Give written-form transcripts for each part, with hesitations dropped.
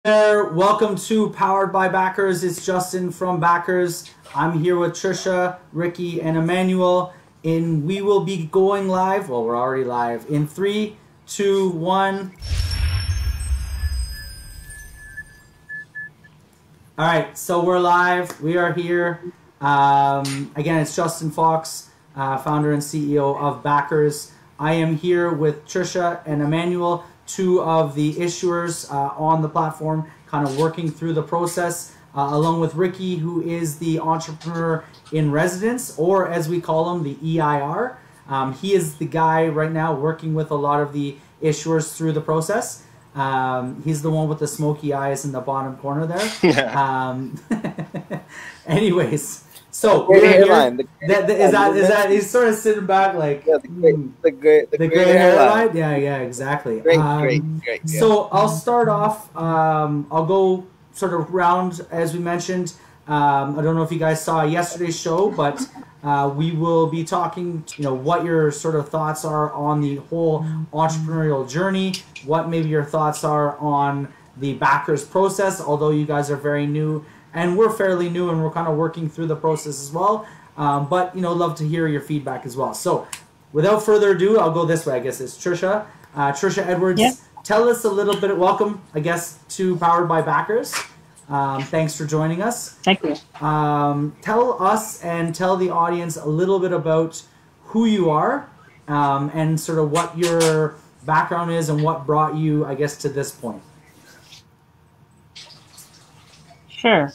there. Welcome to Powered by Backers. It's Justin from Backers. I'm here with Trisha, Ricky, and Emmanuel. And we will be going live. Well, we're already live. In 3, 2, 1. All right, so we're live. We are here. Again, it's Justin Fox, founder and CEO of Backers. I am here with Trisha and Emmanuel, two of the issuers on the platform, kind of working through the process, along with Ricky, who is the entrepreneur in residence, or as we call him, the EIR. He is the guy right now working with a lot of the issuers through the process. He's the one with the smoky eyes in the bottom corner there. Yeah. Anyways, so great hairline. Is that he's sort of sitting back like the gray hairline? Yeah, exactly. Great. Yeah. So I'll start off. I'll go sort of round as we mentioned. I don't know if you guys saw yesterday's show, but we will be talking, what your sort of thoughts are on the whole entrepreneurial journey, what maybe your thoughts are on the Backers process, although you guys are very new and we're fairly new and we're kind of working through the process as well. But, love to hear your feedback as well. So without further ado, I'll go this way, I guess. It's Trisha. Trisha Edwards, Yep. Tell us a little bit, welcome, I guess, to Powered by Backers. Thanks for joining us. Thank you. Tell us and tell the audience a little bit about who you are and sort of what your background is and what brought you, I guess, to this point. Sure.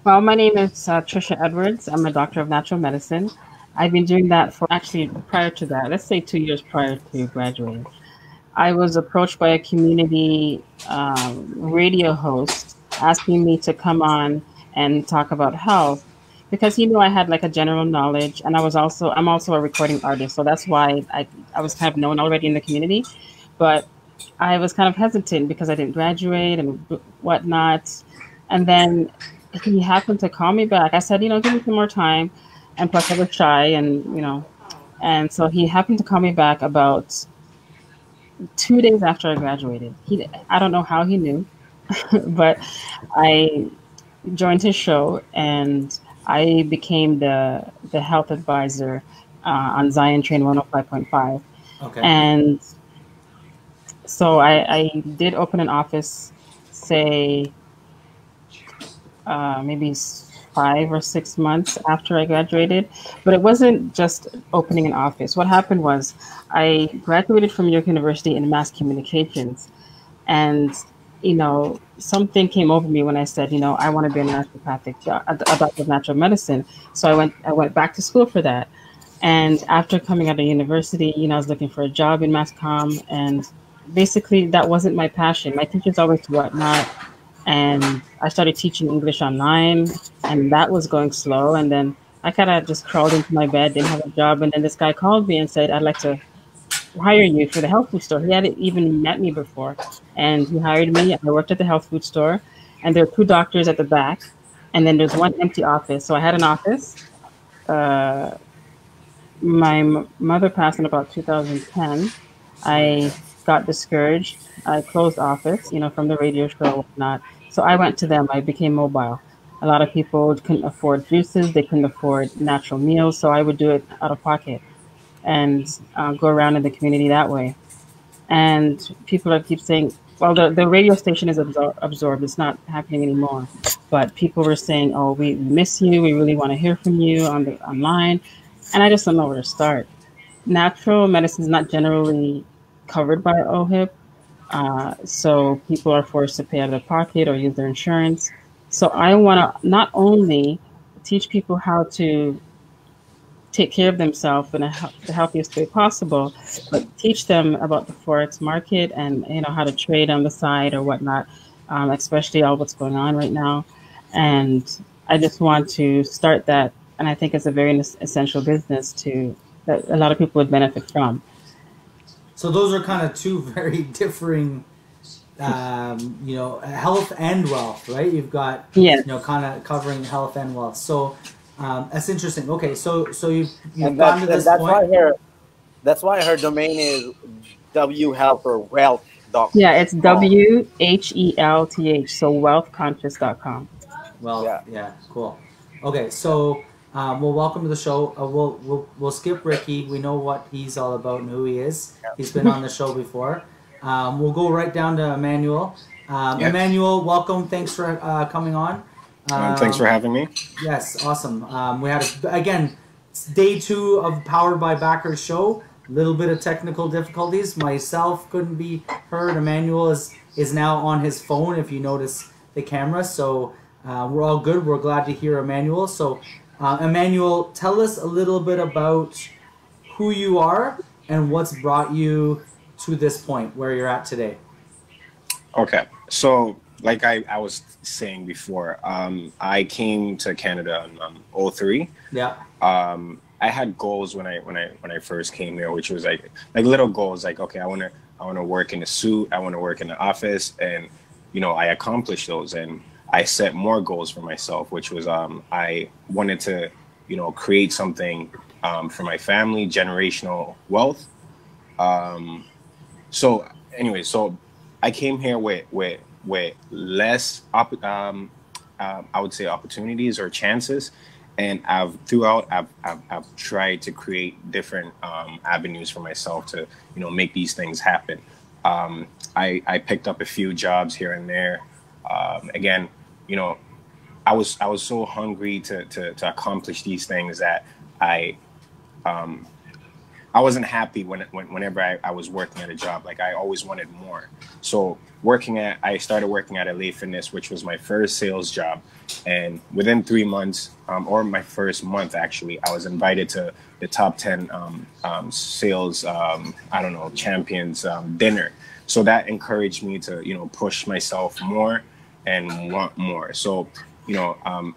Well, my name is Trisha Edwards. I'm a doctor of natural medicine. I've been doing that for actually prior to that, let's say 2 years prior to graduating. I was approached by a community radio host asking me to come on and talk about health because he knew I had like a general knowledge, and I'm also a recording artist, so that's why I was kind of known already in the community. But I was kind of hesitant because I didn't graduate and whatnot. And then he happened to call me back. I said, give me some more time. And plus I was shy and so he happened to call me back about 2 days after I graduated. I don't know how he knew, but I joined his show and I became the health advisor on Zion Train 105.5. Okay. And so I did open an office, say, maybe 5 or 6 months after I graduated, but it wasn't just opening an office. What happened was I graduated from York University in mass communications, and something came over me when I said, I want to be a doctor of natural medicine. So I went back to school for that. And after coming out of university, I was looking for a job in mass comm, and basically that wasn't my passion. My teachers always whatnot. And I started teaching English online, and that was going slow. And then I kind of just crawled into my bed, didn't have a job. And then this guy called me and said, I'd like to hire you for the health food store. He hadn't even met me before. And he hired me. I worked at the health food store, and there were 2 doctors at the back. And then there's 1 empty office. So I had an office. My mother passed in about 2010. I got discouraged. I closed office, from the radio show and whatnot. So I went to them. I became mobile. A lot of people couldn't afford juices. They couldn't afford natural meals. So I would do it out of pocket and go around in the community that way. And people keep saying, well, the radio station is absorbed. It's not happening anymore. But people were saying, oh, we miss you. We really want to hear from you online. And I just don't know where to start. Natural medicine is not generally covered by OHIP. So people are forced to pay out of their pocket or use their insurance. So I want to not only teach people how to take care of themselves in the healthiest way possible, but teach them about the Forex market and how to trade on the side or whatnot, especially all what's going on right now. And I just want to start that, and I think it's a very essential business that a lot of people would benefit from. So those are kind of 2 very differing, health and wealth, right? You've got, kind of covering health and wealth. So that's interesting. Okay, so you've gotten to this point. That's why her domain is WHealth or Wealth Yeah, it's WHELTH, so wealthconscious.com. Well, Yeah. yeah, cool. Okay, so well, welcome to the show. We'll skip Ricky. We know what he's all about and who he is. He's been on the show before. We'll go right down to Emmanuel. Yes. Emmanuel, welcome. Thanks for coming on. Thanks for having me. Yes, awesome. We had again day 2 of Powered by Backers show. A little bit of technical difficulties. Myself couldn't be heard. Emmanuel is now on his phone. If you notice the camera, so we're all good. We're glad to hear Emmanuel. So, Emmanuel, tell us a little bit about who you are and what's brought you to this point where you're at today. Okay, so like I was saying before, I came to Canada in 2003. Yeah. I had goals when I first came here, which was like little goals, like, okay, I wanna work in a suit, I wanna work in the office, and I accomplished those, and I set more goals for myself, which was I wanted to create something for my family, generational wealth. So anyway, so I came here with less I would say opportunities or chances, and I've tried to create different avenues for myself to make these things happen. I picked up a few jobs here and there. Again, I was so hungry to accomplish these things that I wasn't happy whenever I was working at a job. Like, I always wanted more. So I started working at LA Fitness, which was my first sales job. And within 3 months, or my first month actually, I was invited to the top 10 sales, champions dinner. So that encouraged me to, push myself more and want more. So,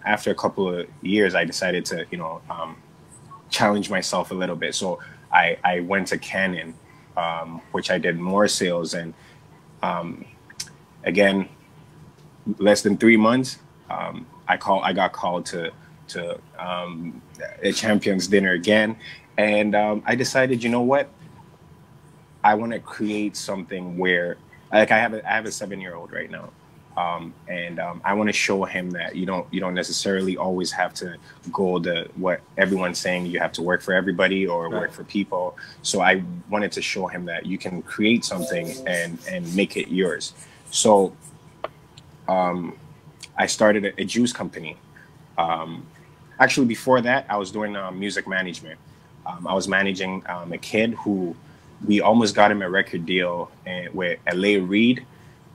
after a couple of years, I decided to, challenge myself a little bit. So I went to Canon, which I did more sales, and again, less than 3 months, I got called to a champions dinner again, and I decided, you know what, I want to create something where, like, I have a 7-year-old right now. And I want to show him that you don't necessarily always have to go what everyone's saying, you have to work for everybody or work for people. So I wanted to show him that you can create something and make it yours. So I started a juice company. Actually, before that, I was doing music management. I was managing a kid who we almost got him a record deal with LA Reid.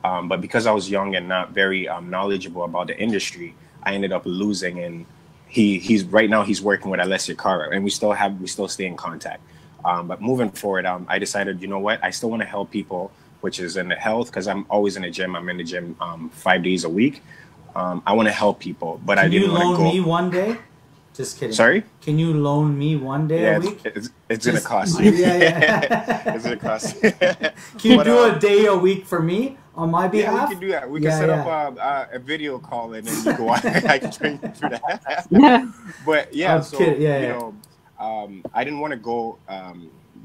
But because I was young and not very knowledgeable about the industry, I ended up losing. And he's right now he's working with Alessia Cara, and we still stay in contact. But moving forward, I decided, you know what, I still want to help people, which is in the health, because I'm always in the gym. I'm in the gym 5 days a week. I want to help people, but I didn't want to go. Can you loan me one day? Just kidding. Sorry? Can you loan me one day a week? It's going to cost you. Yeah. It's going to cost you. Can you do a day a week for me on my behalf? Yeah, we can do that. We can set up a video call, and then you go on. I can train you through that. But yeah, I didn't want to go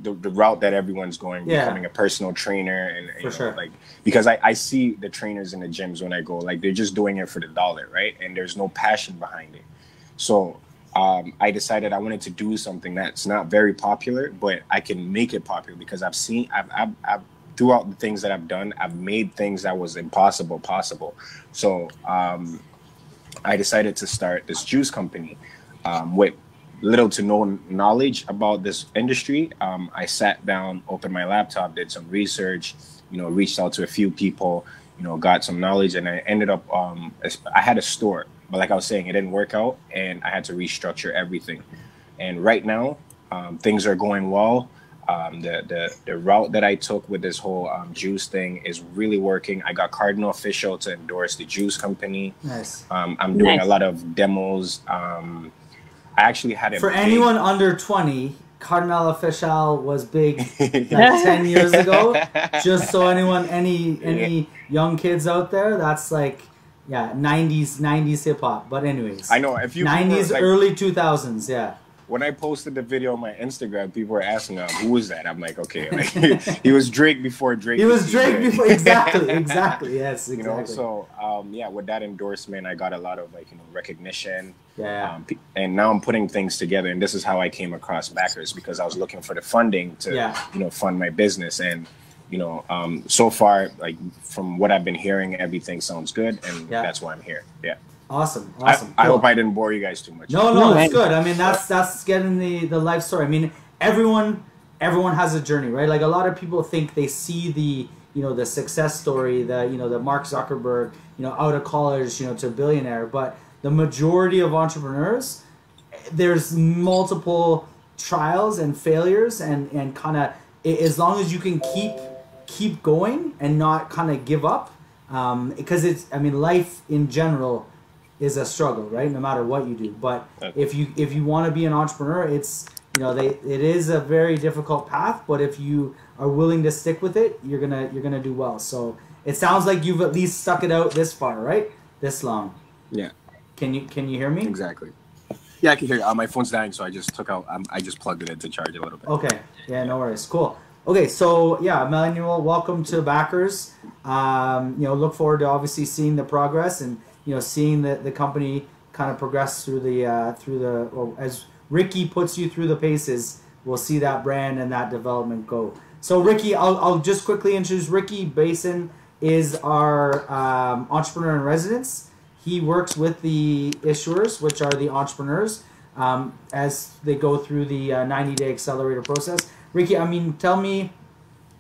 the route that everyone's going, becoming a personal trainer, and like, because I see the trainers in the gyms when I go, like, they're just doing it for the dollar, right? And there's no passion behind it. So I decided I wanted to do something that's not very popular, but I can make it popular, because I've throughout the things that I've done, I've made things that was impossible possible. So I decided to start this juice company with little to no knowledge about this industry. I sat down, opened my laptop, did some research, reached out to a few people, got some knowledge, and I ended up, I had a store, but like I was saying, it didn't work out, and I had to restructure everything. And right now, things are going well. The route that I took with this whole juice thing is really working. I got Cardinal Official to endorse the juice company. Nice. I'm doing a lot of demos. I actually had it. For anyone under 20, Cardinal Official was big like 10 years ago. Just so any young kids out there, that's like, 90s hip hop. But anyways, I know if you 90s, like, early 2000s, when I posted the video on my Instagram, people were asking, who was that? I'm like, okay, like, he was Drake before Drake. He was Drake before, exactly, yes, exactly. You know, so yeah, with that endorsement, I got a lot of like, you know, recognition. Yeah. And now I'm putting things together, and this is how I came across Backers, because I was looking for the funding to, you know, fund my business. And you know, so far, like from what I've been hearing, everything sounds good, and that's why I'm here. Yeah. Awesome. I hope I didn't bore you guys too much. No, it's good. I mean, that's getting the life story. I mean, everyone has a journey, right? Like a lot of people think they see the, you know, the success story, the Mark Zuckerberg, you know, out of college, you know, to billionaire, but the majority of entrepreneurs, there's multiple trials and failures, and kind of, as long as you can keep going and not kind of give up, because it's, I mean, life in general is a struggle, right? No matter what you do. But if you want to be an entrepreneur, it's, you know, it is a very difficult path, but if you are willing to stick with it, you're gonna do well. So it sounds like you've at least stuck it out this far, right? This long. Yeah. Can you hear me? Exactly. Yeah, I can hear you. My phone's dying, so I just I just plugged it in to charge a little bit. Okay. Yeah, no worries. Cool. Okay, so yeah, Emmanuel, welcome to Backers. You know, look forward to obviously seeing the progress, and you know, seeing the company kind of progress through the well, as Ricky puts you through the paces, we'll see that brand and that development go. So Ricky, I'll just quickly introduce Ricky Basin is our entrepreneur in residence. He works with the issuers, which are the entrepreneurs, as they go through the 90-day accelerator process. Ricky, I mean, tell me,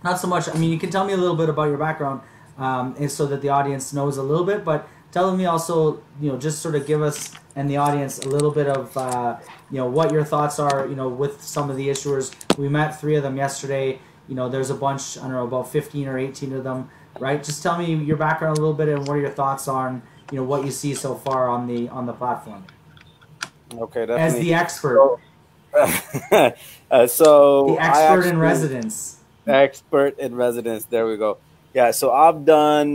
not so much, I mean, you can tell me a little bit about your background, and so that the audience knows a little bit, but tell me also, you know, just sort of give us and the audience a little bit of, you know, what your thoughts are, you know, with some of the issuers. We met 3 of them yesterday. You know, there's a bunch, I don't know, about 15 or 18 of them, right? Just tell me your background a little bit and what are your thoughts on, you know, what you see so far on the platform. Okay, definitely. As the expert. So the expert in residence. Expert in residence. There we go. Yeah. So I've done,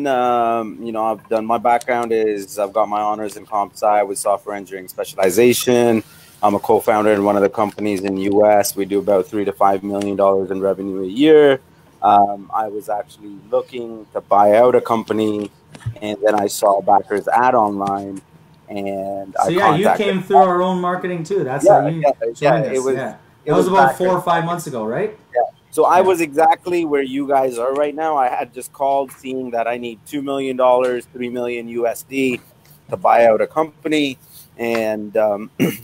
you know, my background is I've got my honors in comp sci with software engineering specialization. I'm a co-founder in one of the companies in the U.S. We do about $3 to $5 million in revenue a year. I was actually looking to buy out a company, and then I saw Backers ad online, and so you came through our own marketing too. That's how you joined us. It was about 4 or 5 months ago, right? Yeah. So I was exactly where you guys are right now. I had just called, seeing that I need $2 million, $3 million USD to buy out a company, and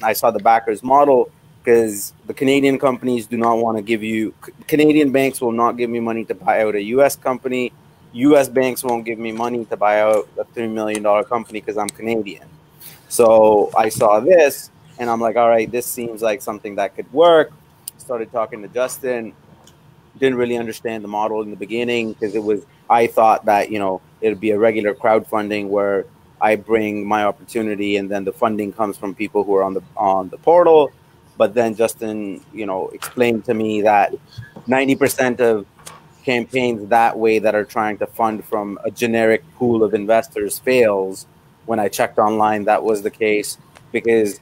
I saw the Backers model, because the Canadian companies do not want to give you, Canadian banks will not give me money to buy out a U.S. company. U.S. banks won't give me money to buy out a $3 million company because I'm Canadian. So I saw this, and I'm like, all right, this seems like something that could work. Started talking to Justin. Didn't really understand the model in the beginning, because I thought that, you know, it'd be a regular crowdfunding where I bring my opportunity and then the funding comes from people who are on the portal. But then Justin, you know, explained to me that 90% of campaigns that way that are trying to fund from a generic pool of investors fails. When I checked online, that was the case, because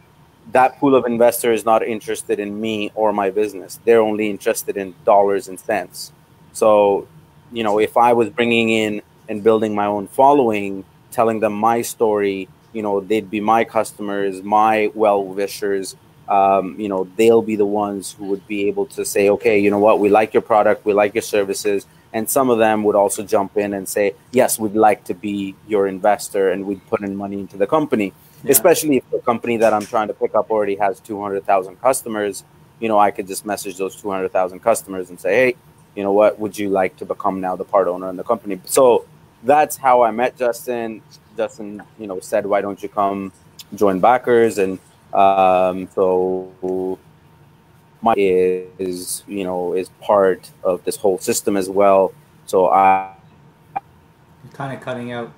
that pool of investors is not interested in me or my business. They're only interested in dollars and cents. So, you know, if I was bringing in and building my own following, telling them my story, you know, they'd be my customers, my well-wishers. You know, they'll be the ones who would be able to say, okay, you know what, we like your product, we like your services. And some of them would also jump in and say, yes, we'd like to be your investor, and we'd put in money into the company. Yeah. Especially if the company that I'm trying to pick up already has 200,000 customers, you know, I could just message those 200,000 customers and say, hey, you know what, would you like to become now the part owner in the company? So that's how I met Justin. Justin, you know, said, why don't you come join Backers? And so my is, you know, is part of this whole system as well. So you're kind of cutting out.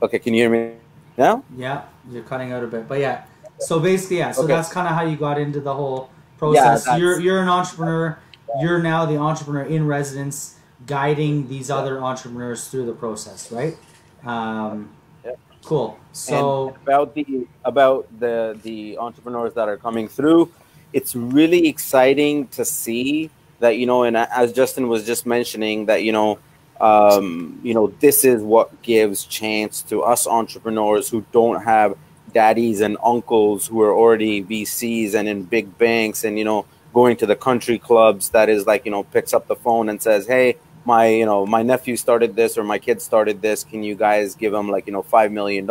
Okay, can you hear me now? Yeah, you're cutting out a bit, but yeah. So basically, yeah. So that's kind of how you got into the whole process. Yeah, you're an entrepreneur. You're now the entrepreneur in residence, guiding these other entrepreneurs through the process, right? Yeah. Cool. So and about the entrepreneurs that are coming through, it's really exciting to see that, and as Justin was just mentioning, that this is what gives chance to us entrepreneurs who don't have daddies and uncles who are already VCs and in big banks, and going to the country clubs, that is like, picks up the phone and says, hey, my nephew started this, or my kid started this, can you guys give him like $5 million?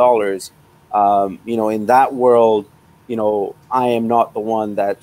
In that world, I am not the one that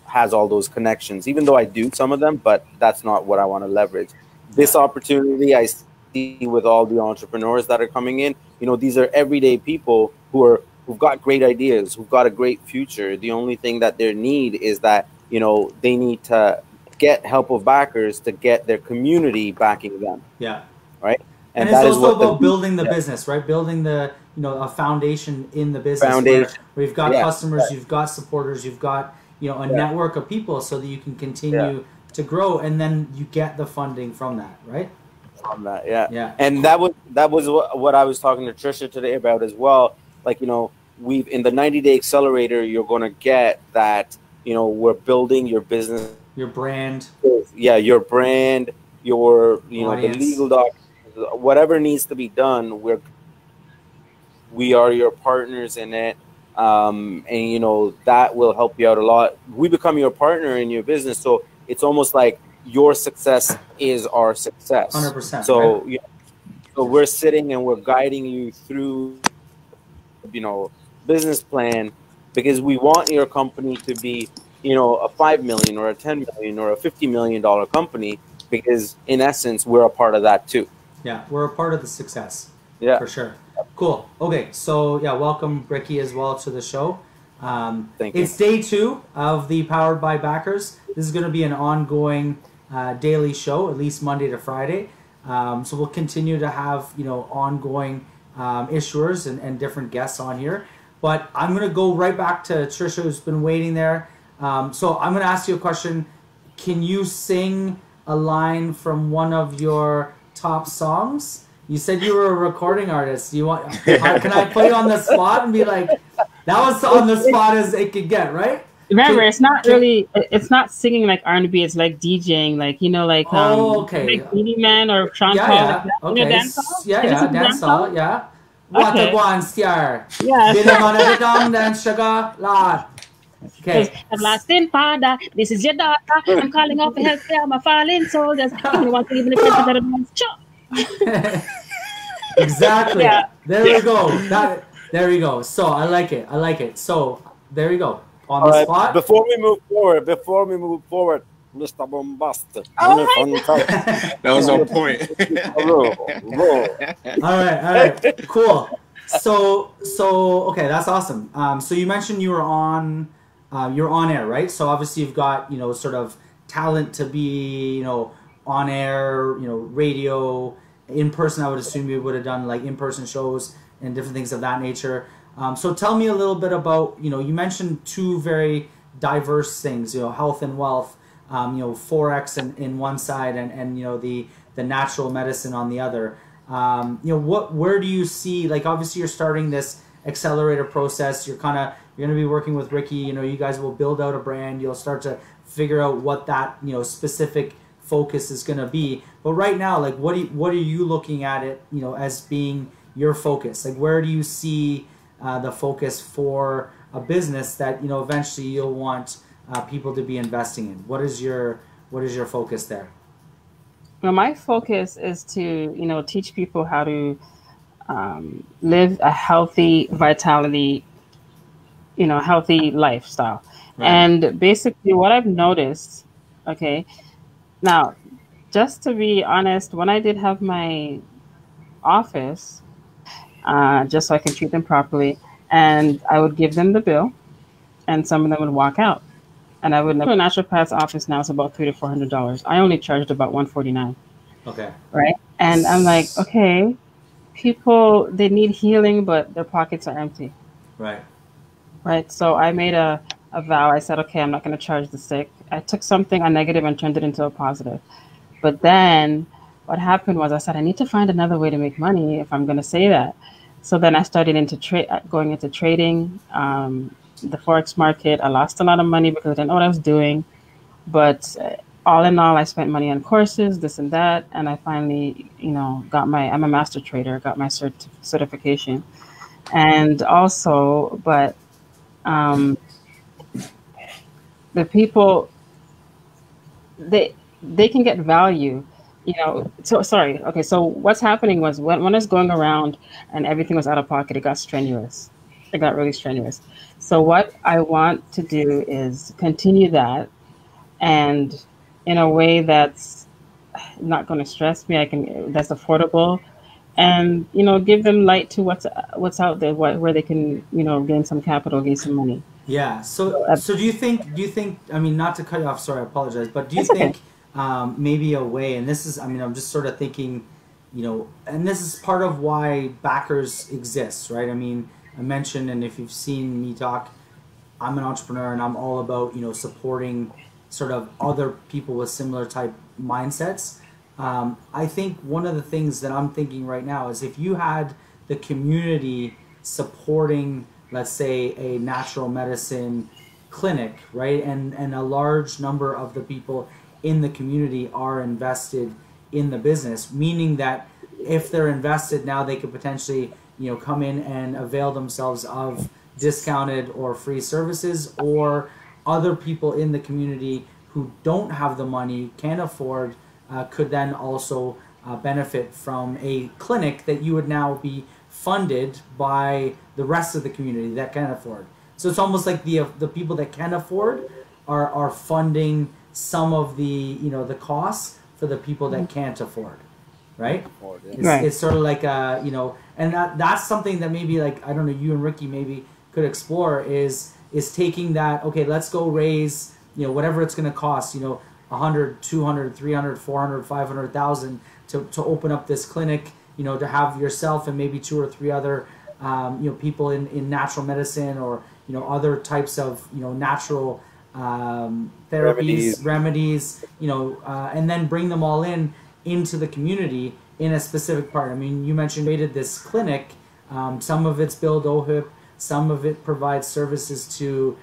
has all those connections, even though I do some of them, but that's not what I want to leverage. This opportunity I see with all the entrepreneurs that are coming in, these are everyday people who've got great ideas, who've got a great future. The only thing that they need is that they need to get help of backers to get their community backing them. Yeah. Right. And it's also about building the business, right? Building the a foundation in the business. Foundation. Where you've got customers, you've got supporters, you've got a network of people, so that you can continue to grow, and then you get the funding from that, right? From that, yeah. And that was what I was talking to Trisha today about as well. Like, we've in the 90-day accelerator, you're going to get that. We're building your business, your brand. Yeah, your brand, your the audience. Legal doc, whatever needs to be done. We are your partners in it, and that will help you out a lot. We become your partner in your business, so it's almost like your success is our success. 100%. So, right? So we're sitting and we're guiding you through, business plan, because we want your company to be, a $5 million or a $10 million or a $50 million company, because in essence, we're a part of that too. Yeah, we're a part of the success. Yeah, for sure. Cool. Okay, so welcome Ricky as well to the show. Thank you. It's day 2 of the Powered by Backers. This is going to be an ongoing daily show, at least Monday to Friday. So we'll continue to have ongoing issuers and different guests on here. But I'm going to go right back to Trisha, who's been waiting there. So I'm going to ask you a question. Can you sing a line from one of your top songs? You said you were a recording artist. Can I put you on the spot and be like, that was on the spot as it could get, right? Remember, it's not singing like R&B. It's like DJing, like okay, like Beenie Man or Sean Paul. Yeah, okay. Dancehall? Dancehall, yeah. What a one star. Yeah. Dance sugar lot. Okay. Everlasting Father, this is your daughter. I'm calling out for help. I'm a fallen soldier. You want to give me the president? Exactly. Yeah. There we go. There we go. So I like it. So there we go. On the spot. Before we move forward, Mr. Bombastic. That was on point. All right. Cool. So okay, that's awesome. So you mentioned you're on air, right? So obviously you've got sort of talent to be on air, radio, in person. I would assume you would have done like in-person shows and different things of that nature. So tell me a little bit about, you mentioned 2 very diverse things, health and wealth, Forex in one side and the natural medicine on the other. Where do you see, like, obviously you're starting this accelerator process. You're going to be working with Ricky, you guys will build out a brand. You'll start to figure out what that, specific focus is going to be. But right now, like, what are you looking at it, as being your focus? Like, where do you see the focus for a business that eventually you'll want people to be investing in? What is your focus there? Well, my focus is to teach people how to live a healthy vitality, healthy lifestyle. Right. And basically what I've noticed, okay, now just to be honest, when I did have my office, just so I can treat them properly, and I would give them the bill, and some of them would walk out, and I would never. A naturopath's office now is about $300 to $400. I only charged about $149. Okay. Right, and I'm like, okay, people, they need healing, but their pockets are empty. Right. Right. So I made a vow. I said, okay, I'm not going to charge the sick. I took something, a negative, and turned it into a positive. But then what happened was I said, I need to find another way to make money if I'm going to say that. So then I started going into trading, the Forex market. I lost a lot of money because I didn't know what I was doing. But all in all, I spent money on courses, this and that. And I finally, I'm a master trader, got my certification. And also, but the people, they can get value, So sorry. Okay. So what's happening was when I was going around and everything was out of pocket, it got strenuous. It got really strenuous. So what I want to do is continue that, and in a way that's not going to stress me. That's affordable, and give them light to what's out there, where they can gain some capital, gain some money. Yeah. So do you think? I mean, not to cut you off. Sorry, I apologize. But do you think maybe a way? And this is, I'm just sort of thinking, and this is part of why Backers exists, right? I mean, I mentioned, and if you've seen me talk, I'm an entrepreneur, and I'm all about supporting sort of other people with similar type mindsets. I think one of the things that I'm thinking right now is if you had the community supporting, let's say, a natural medicine clinic, right? And a large number of the people in the community are invested in the business, meaning that if they're invested now, they could potentially, come in and avail themselves of discounted or free services, or other people in the community who don't have the money, can't afford, could then also benefit from a clinic that you would now be funded by the rest of the community that can afford. So it's almost like the people that can afford are funding some of the the costs for the people that can't afford, right? It's sort of like and that's something that maybe, like, I don't know, you and Ricky maybe could explore is taking that, okay, let's go raise whatever it's going to cost, 100, 200, 300, 400, 500,000 to open up this clinic, to have yourself and maybe 2 or 3 other people in natural medicine, or other types of natural therapies, remedies, and then bring them all into the community in a specific part. I mean, you mentioned created this clinic. Some of it's billed OHIP, some of it provides services to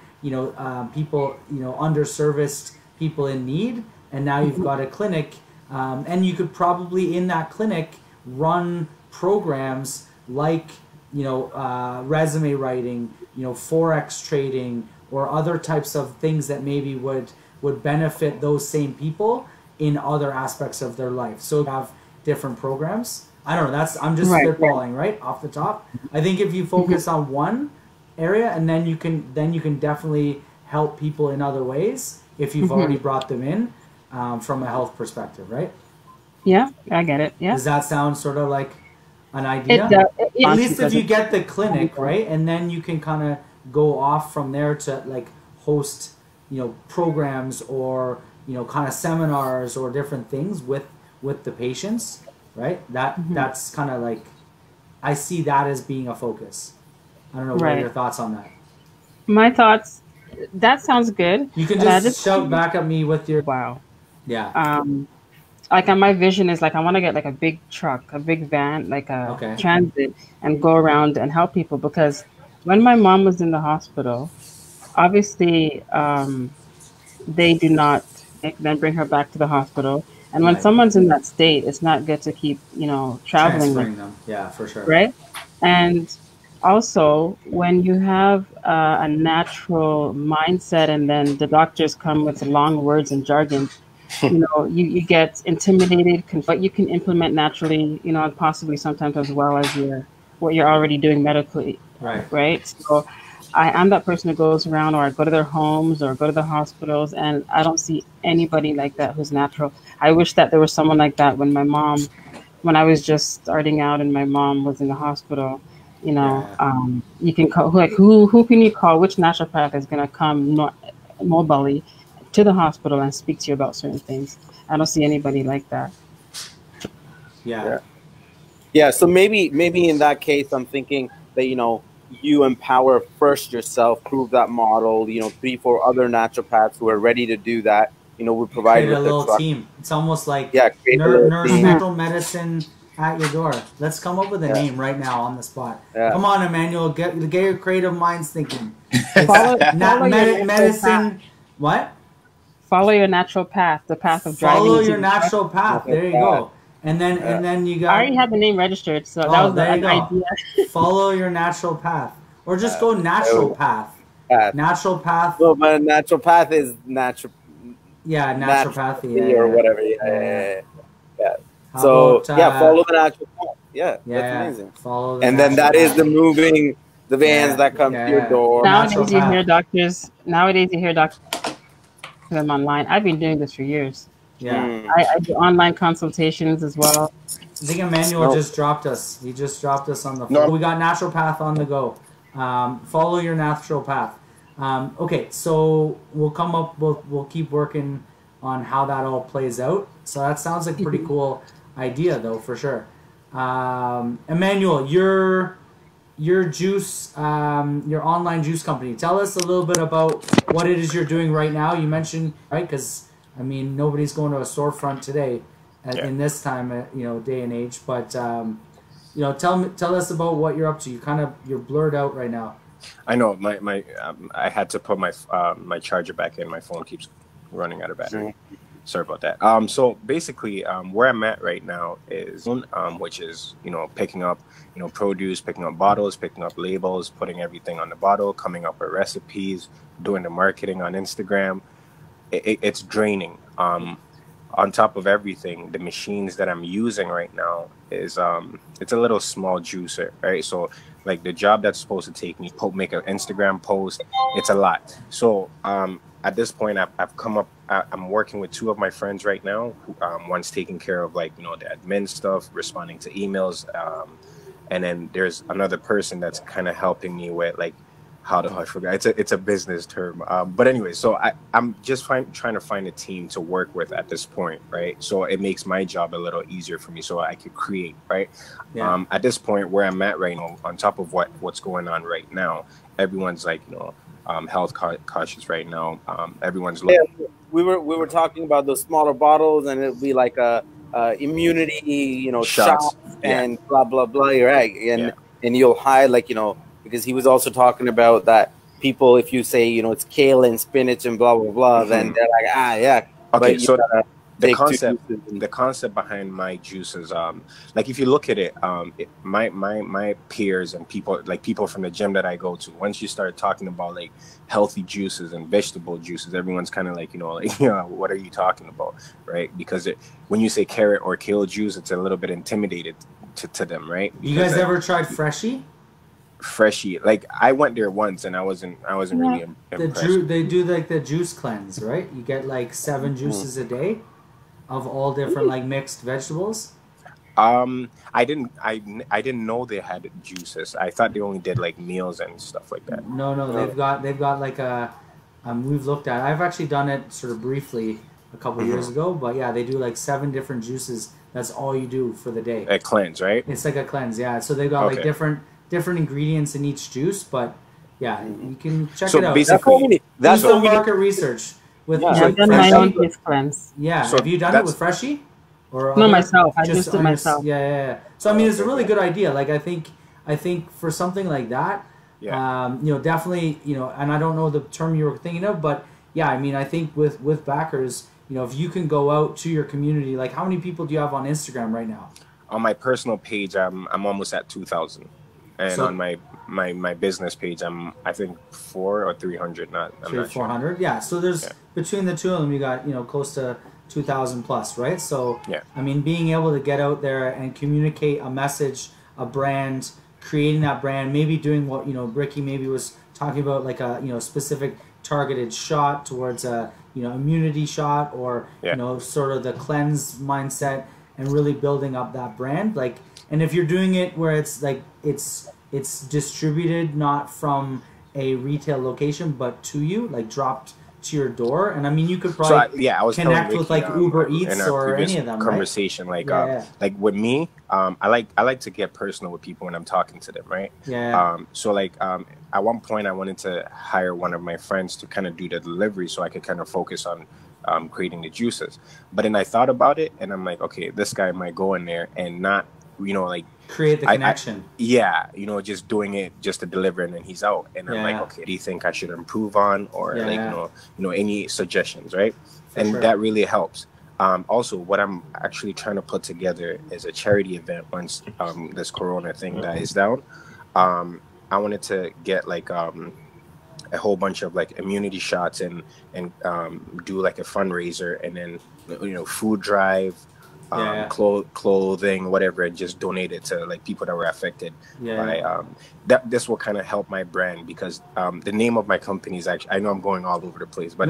people, underserviced people in need, and now you've got a clinic, and you could probably in that clinic run programs like resume writing, Forex trading, or other types of things that maybe would benefit those same people in other aspects of their life. So you have different programs. I don't know. I'm just spitballing right off the top. I think if you focus on one area, and then you can definitely help people in other ways if you've already brought them in from a health perspective, right? Yeah, I get it. Yeah. Does that sound sort of like an idea? At least if you get the clinic, right? And then you can kind of go off from there to like host, programs or, kind of seminars or different things with the patients, right? That's kind of like, I see that as being a focus. I don't know, what are your thoughts on that? My thoughts, that sounds good. You can just shout back at me with your... Wow. Yeah. Like my vision is like I want to get like a big truck, a big van, like a transit, and go around and help people. Because when my mom was in the hospital, obviously they do not then bring her back to the hospital. And when someone's in that state, it's not good to keep traveling with them. Yeah, for sure. Right, and also when you have a natural mindset, and then the doctors come with long words and jargon. You get intimidated, but you can implement naturally, and possibly sometimes as well as what you're already doing medically. Right. So I'm that person who goes around, or I go to their homes or go to the hospitals, and I don't see anybody like that who's natural. I wish that there was someone like that when I was just starting out and my mom was in the hospital. You can call, like, who can you call? Which naturopath is going to come mobilely to the hospital and speak to you about certain things? I don't see anybody like that. Yeah. So maybe in that case, I'm thinking that you empower first yourself, prove that model. 3, 4 other naturopaths who are ready to do that. We provide a little team. It's almost like natural medicine at your door. Let's come up with a name right now on the spot. Come on, Emmanuel, get your creative minds thinking. Follow medicine. What? Follow your natural path, the path of driving. Follow your natural path. There you go. And then you got. I already had the name registered, so that was an idea. Follow your natural path, or just go natural path. Natural path. Well, but natural path is natural. Yeah, naturopathy, or whatever. Yeah. So follow the natural path. Yeah, that's amazing. Follow the and then that is the moving the vans that come to your door. Nowadays you hear doctors them online. I've been doing this for years. Yeah, I do online consultations as well. I think Emmanuel just dropped us. He just dropped us on the phone. We got naturopath on the go. Follow your natural path. Okay, so we'll keep working on how that all plays out. So that sounds like a pretty cool idea, though, for sure. Emmanuel, your juice, your online juice company. Tell us a little bit about what it is you're doing right now. You mentioned, right, because I mean nobody's going to a storefront today in this time, day and age. But tell us about what you're up to. You're blurred out right now. I know my I had to put my my charger back in. My phone keeps running out of battery. Sorry about that. So basically, where I'm at right now is, which is picking up produce, picking up bottles, picking up labels, putting everything on the bottle, coming up with recipes, doing the marketing on Instagram. It's draining. On top of everything, the machines that I'm using right now is it's a little small juicer, right? So like the job that's supposed to take me make an Instagram post, it's a lot. So at this point, I've come up. I'm working with two of my friends right now. One's taking care of the admin stuff, responding to emails, and then there's another person that's kind of helping me with I forgot. It's a business term. But anyway, so I'm just trying to find a team to work with at this point, right? So it makes my job a little easier for me, so I could create, right? Yeah. At this point where I'm at right now, on top of what's going on right now, everyone's health cautious right now. Everyone's looking. Yeah, we were talking about those smaller bottles, and it'll be like a immunity, shots and blah blah blah. You're right, and you'll hide because he was also talking about that people, if you say it's kale and spinach and blah blah blah, then they're like Okay, so the concept behind my juices, if you look at it, my peers and people from the gym that I go to, once you start talking about healthy juices and vegetable juices, everyone's kind of what are you talking about, right? Because when you say carrot or kale juice, it's a little bit intimidated to them, right? You guys ever tried Freshie? Freshie, I went there once and I wasn't really impressed. They do the juice cleanse, right? You get 7 juices a day of all different like mixed vegetables. I didn't know they had juices. I thought they only did like meals and stuff like that. No, they've got like a we've looked at. I've actually done it sort of briefly a couple years ago, but yeah, they do like 7 different juices. That's all you do for the day. A cleanse, right? It's like a cleanse, yeah. So they've got like different ingredients in each juice, but yeah, you can check it out. Basically, that's the market research with I've done my own juice cleanse. Yeah, so have you done it with Freshie? Or no, myself. I just did myself. Yeah. So I mean, it's a really good idea. Like I think for something like that, definitely, and I don't know the term you were thinking of, but yeah, I mean, I think with backers, if you can go out to your community, like how many people do you have on Instagram right now? On my personal page, I'm almost at 2,000, and on my business page, I think 400 or 300. I'm not 400. Sure. Yeah. So there's between the two of them, you got close to 2,000 plus, right? So yeah, I mean, being able to get out there and communicate a message, a brand, creating that brand, maybe doing what Ricky maybe was talking about, like a specific targeted shot towards a immunity shot, or sort of the cleanse mindset, and really building up that brand. Like, and if you're doing it where it's like it's distributed not from a retail location but to you, like dropped to your door, and I mean you could probably I was connect with like Uber Eats or any of them, conversation, right? Like with me, I like to get personal with people when I'm talking to them, right? So like at one point I wanted to hire one of my friends to kind of do the delivery so I could kind of focus on creating the juices. But then I thought about it and I'm like, okay, this guy might go in there and not you know, like create the connection. Yeah, you know, just doing it just to deliver, and then he's out, and I'm like, okay, do you think I should improve on, or like you know, any suggestions, right? And that really helps. Also, what I'm actually trying to put together is a charity event once this Corona thing dies down. I wanted to get like a whole bunch of like immunity shots and do like a fundraiser, and then, you know, food drive, clothing, whatever, and just donate it to like people that were affected by this will kind of help my brand, because the name of my company is actually, I know I'm going all over the place, but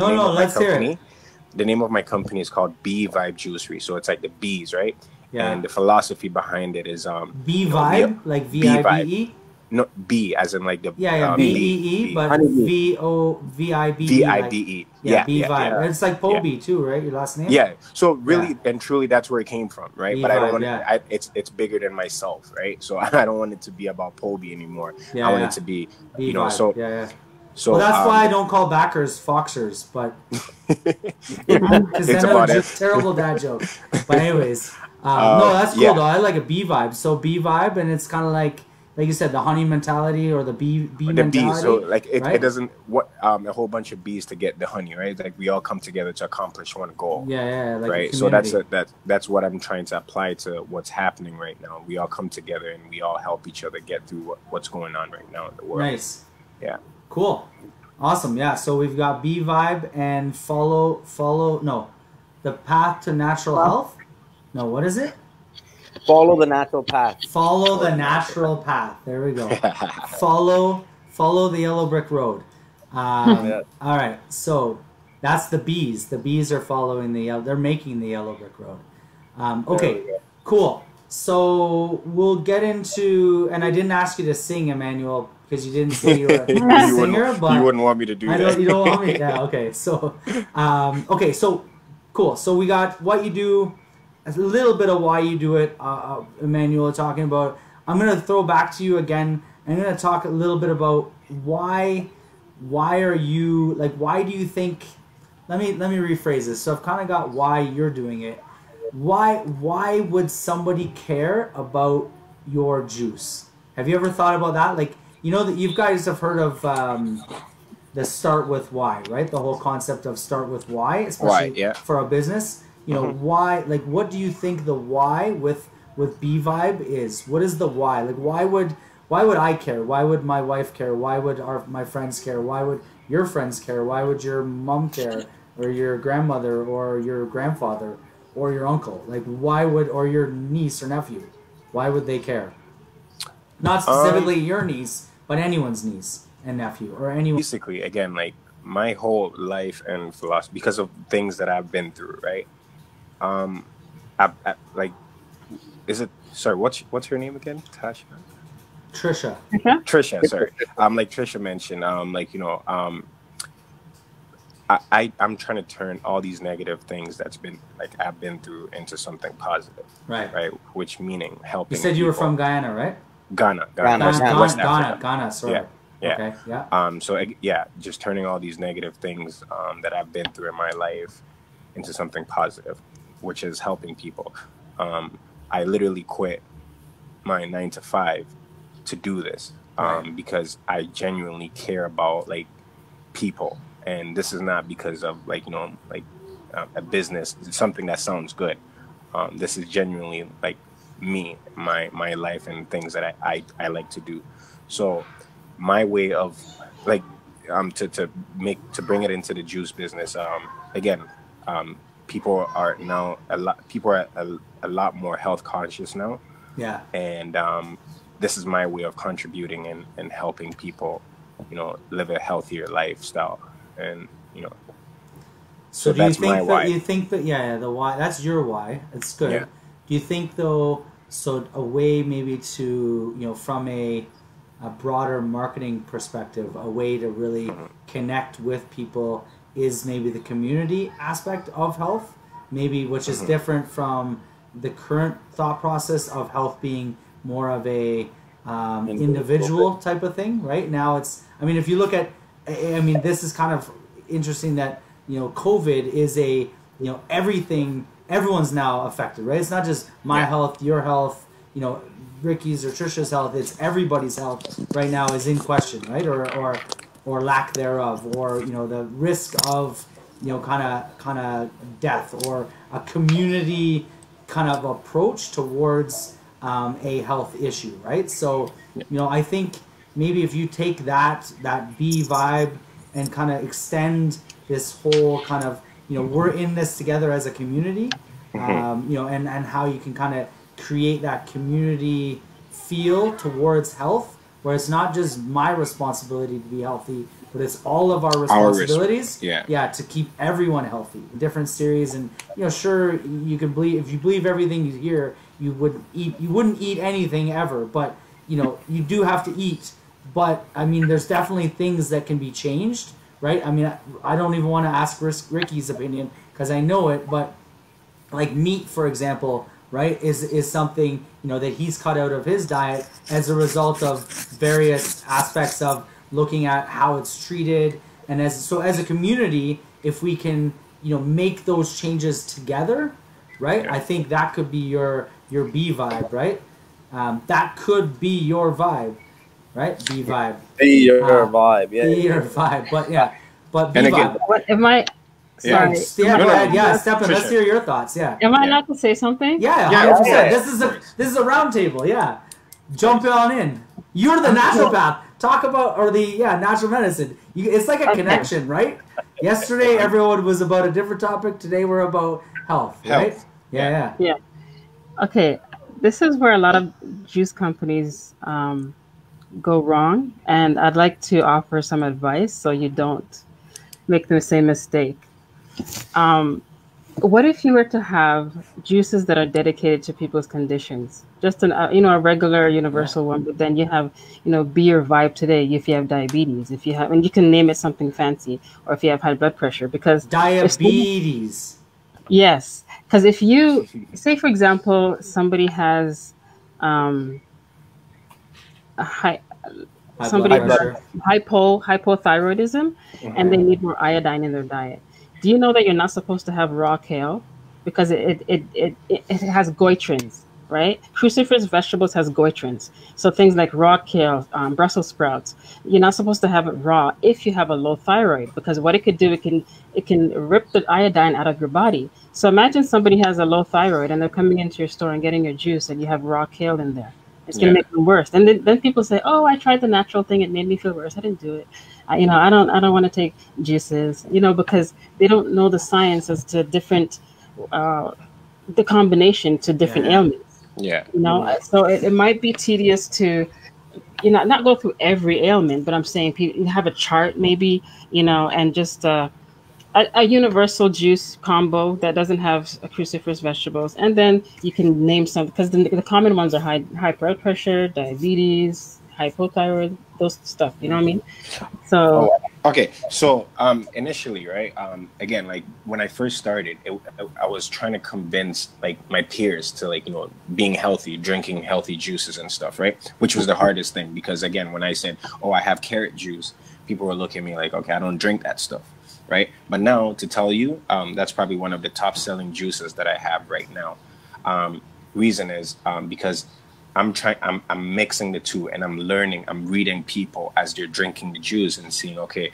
the name of my company is called B Vibe Juicery. So it's like the bees, right? Yeah. And the philosophy behind it is B Vibe, like VIBE. No, B as in like the BEE, but VIBE. Yeah, B Vibe. It's like Poby too, right? Your last name. Yeah. So really and truly, that's where it came from, right? But I don't want it. It's bigger than myself, right? So I don't want it to be about Poby anymore. I want it to be, you know. So So well, that's why I don't call backers Foxers, but because then it was just terrible dad joke. But anyways, no, that's cool though. I like a B Vibe. So B Vibe, and it's kind of like you said, the honey mentality or the bee mentality. Bees, so like it doesn't a whole bunch of bees to get the honey, right? Like we all come together to accomplish one goal. Like right. So that's what I'm trying to apply to what's happening right now. We all come together and we all help each other get through what's going on right now in the world. Nice. Yeah. Cool. Awesome. Yeah. So we've got B Vibe and follow. No, the path to natural health. No, what is it? Follow the natural path. Follow the natural path. There we go. follow the yellow brick road. All right. So that's the bees. The bees are following they're making the yellow brick road. Okay. Cool. So we'll get into, and I didn't ask you to sing, Emmanuel, because you didn't say you were a singer, but you wouldn't want me to do that. You don't want me. Yeah. Okay. So, So cool. So we got what you do. A little bit of why you do it, Emmanuel, talking about. I'm going to throw back to you again. I'm going to talk a little bit about why are you, like, why do you think, let me rephrase this. So I've kind of got why you're doing it. Why would somebody care about your juice? Have you ever thought about that? Like, you know that you guys have heard of the start with why, right? The whole concept of start with why, especially for a business. You know, why, like, what do you think the why with B Vibe is? What is the why? Like, why would I care? Why would my wife care? Why would my friends care? Why would your friends care? Why would your mom care? Or your grandmother or your grandfather or your uncle? Like, or your niece or nephew? Why would they care? Not specifically your niece, but anyone's niece and nephew or anyone. Basically, again, like, my whole life and philosophy, because of things that I've been through, right? Like, is it? Sorry, what's her name again? Tasha. Trisha. Trisha. Sorry. Like Trisha mentioned, like, you know, I'm trying to turn all these negative things I've been through into something positive. Right. Right. Which meaning helping. You said you were from Guyana, right? Ghana. Sorry. Yeah. Yeah. Okay. Yeah. So just turning all these negative things that I've been through in my life into something positive, which is helping people. I literally quit my 9-to-5 to do this because I genuinely care about, like, people, and this is not because of, like, you know, like a business, something that sounds good. This is genuinely like me, my life, and things that I like to do. So my way of, like, to bring it into the juice business, again, people are a lot more health conscious now. Yeah. And this is my way of contributing and helping people, you know, live a healthier lifestyle, and, you know. So do you think that you think that the why, that's your why. It's good. Yeah. Do you think though, so a way maybe to, you know, from a broader marketing perspective, a way to really connect with people is maybe the community aspect of health, maybe, which is different from the current thought process of health being more of a individual type of thing, right? Now it's, I mean, if you look at, I mean, this is kind of interesting that, you know, COVID is everything's now affected, right? It's not just my health, your health, you know, Ricky's or Trisha's health. It's everybody's health right now is in question, right? Or lack thereof, or, you know, the risk of, you know, kind of death, or a community kind of approach towards a health issue, right? So, you know, I think maybe if you take that B vibe and kind of extend this whole kind of, you know, we're in this together as a community, you know, and how you can kind of create that community feel towards health, where it's not just my responsibility to be healthy, but it's all of our responsibilities. To keep everyone healthy. Different series, and, you know, sure, you can believe, if you believe everything you hear, you wouldn't eat anything ever, but, you know, you do have to eat. But I mean, there's definitely things that can be changed, right? I mean, I don't even want to ask Ricky's opinion because I know it, but like meat, for example, right, is something, you know, that he's cut out of his diet as a result of various aspects of looking at how it's treated. And as a community, if we can, you know, make those changes together, right, I think that could be your B vibe, right? That could be your vibe, right? B vibe. Be your vibe, yeah. Be your vibe, but yeah, but B and vibe. Again, am I? Sorry. Yeah, go ahead. Yeah, Stephen, let's hear your thoughts. Yeah. Am I allowed to say something? Yeah, 100%. Yeah. This is a round table. Yeah, jump on in. You're the naturopath. Talk about, or the natural medicine. It's like a connection, right? Yesterday everyone was about a different topic. Today we're about health, right? Yeah. Okay, this is where a lot of juice companies go wrong, and I'd like to offer some advice so you don't make the same mistake. What if you were to have juices that are dedicated to people's conditions? Just a regular universal one, but then you have, be your vibe today if you have diabetes, if you have, and you can name it something fancy, or if you have high blood pressure, because diabetes. Yes, because if you say, for example, somebody has hypothyroidism, and they need more iodine in their diet. Do you know that you're not supposed to have raw kale because it has goitrins, right? Cruciferous vegetables has goitrins. So things like raw kale, Brussels sprouts, you're not supposed to have it raw if you have a low thyroid, because what it could do, it can rip the iodine out of your body. So imagine somebody has a low thyroid and they're coming into your store and getting your juice and you have raw kale in there. It's going to make them worse. And then people say, "Oh, I tried the natural thing. It made me feel worse. I didn't do it. I don't want to take juices, because they don't know the science as to different, the combination to different ailments. So it might be tedious to, not go through every ailment, but I'm saying you have a chart maybe, and just a universal juice combo that doesn't have cruciferous vegetables, and then you can name some, because the common ones are high blood pressure, diabetes, hypothyroid, those stuff. You know what I mean? So okay. So initially, right? Again, like when I first started, I was trying to convince like my peers to being healthy, drinking healthy juices and stuff, right? Which was the hardest thing, because again, when I said, "Oh, I have carrot juice," people were looking at me like, "Okay, I don't drink that stuff." Right. But now to tell you, that's probably one of the top selling juices that I have right now. Reason is because I'm mixing the two, and I'm learning, I'm reading people as they're drinking the juice and seeing, okay,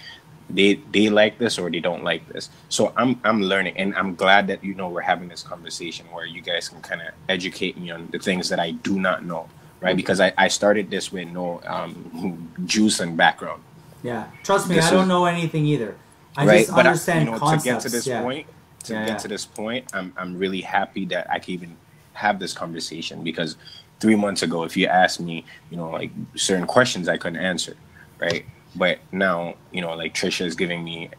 they like this or they don't like this. So I'm learning, and I'm glad that, we're having this conversation where you guys can kind of educate me on the things that I do not know. Right. Because I started this with no juice and background. Yeah. Trust me, I don't know anything either. I just understand concepts. To get to this point, I'm really happy that I can even have this conversation, because 3 months ago, if you asked me, like certain questions, I couldn't answer, right? But now, like Trisha is giving me,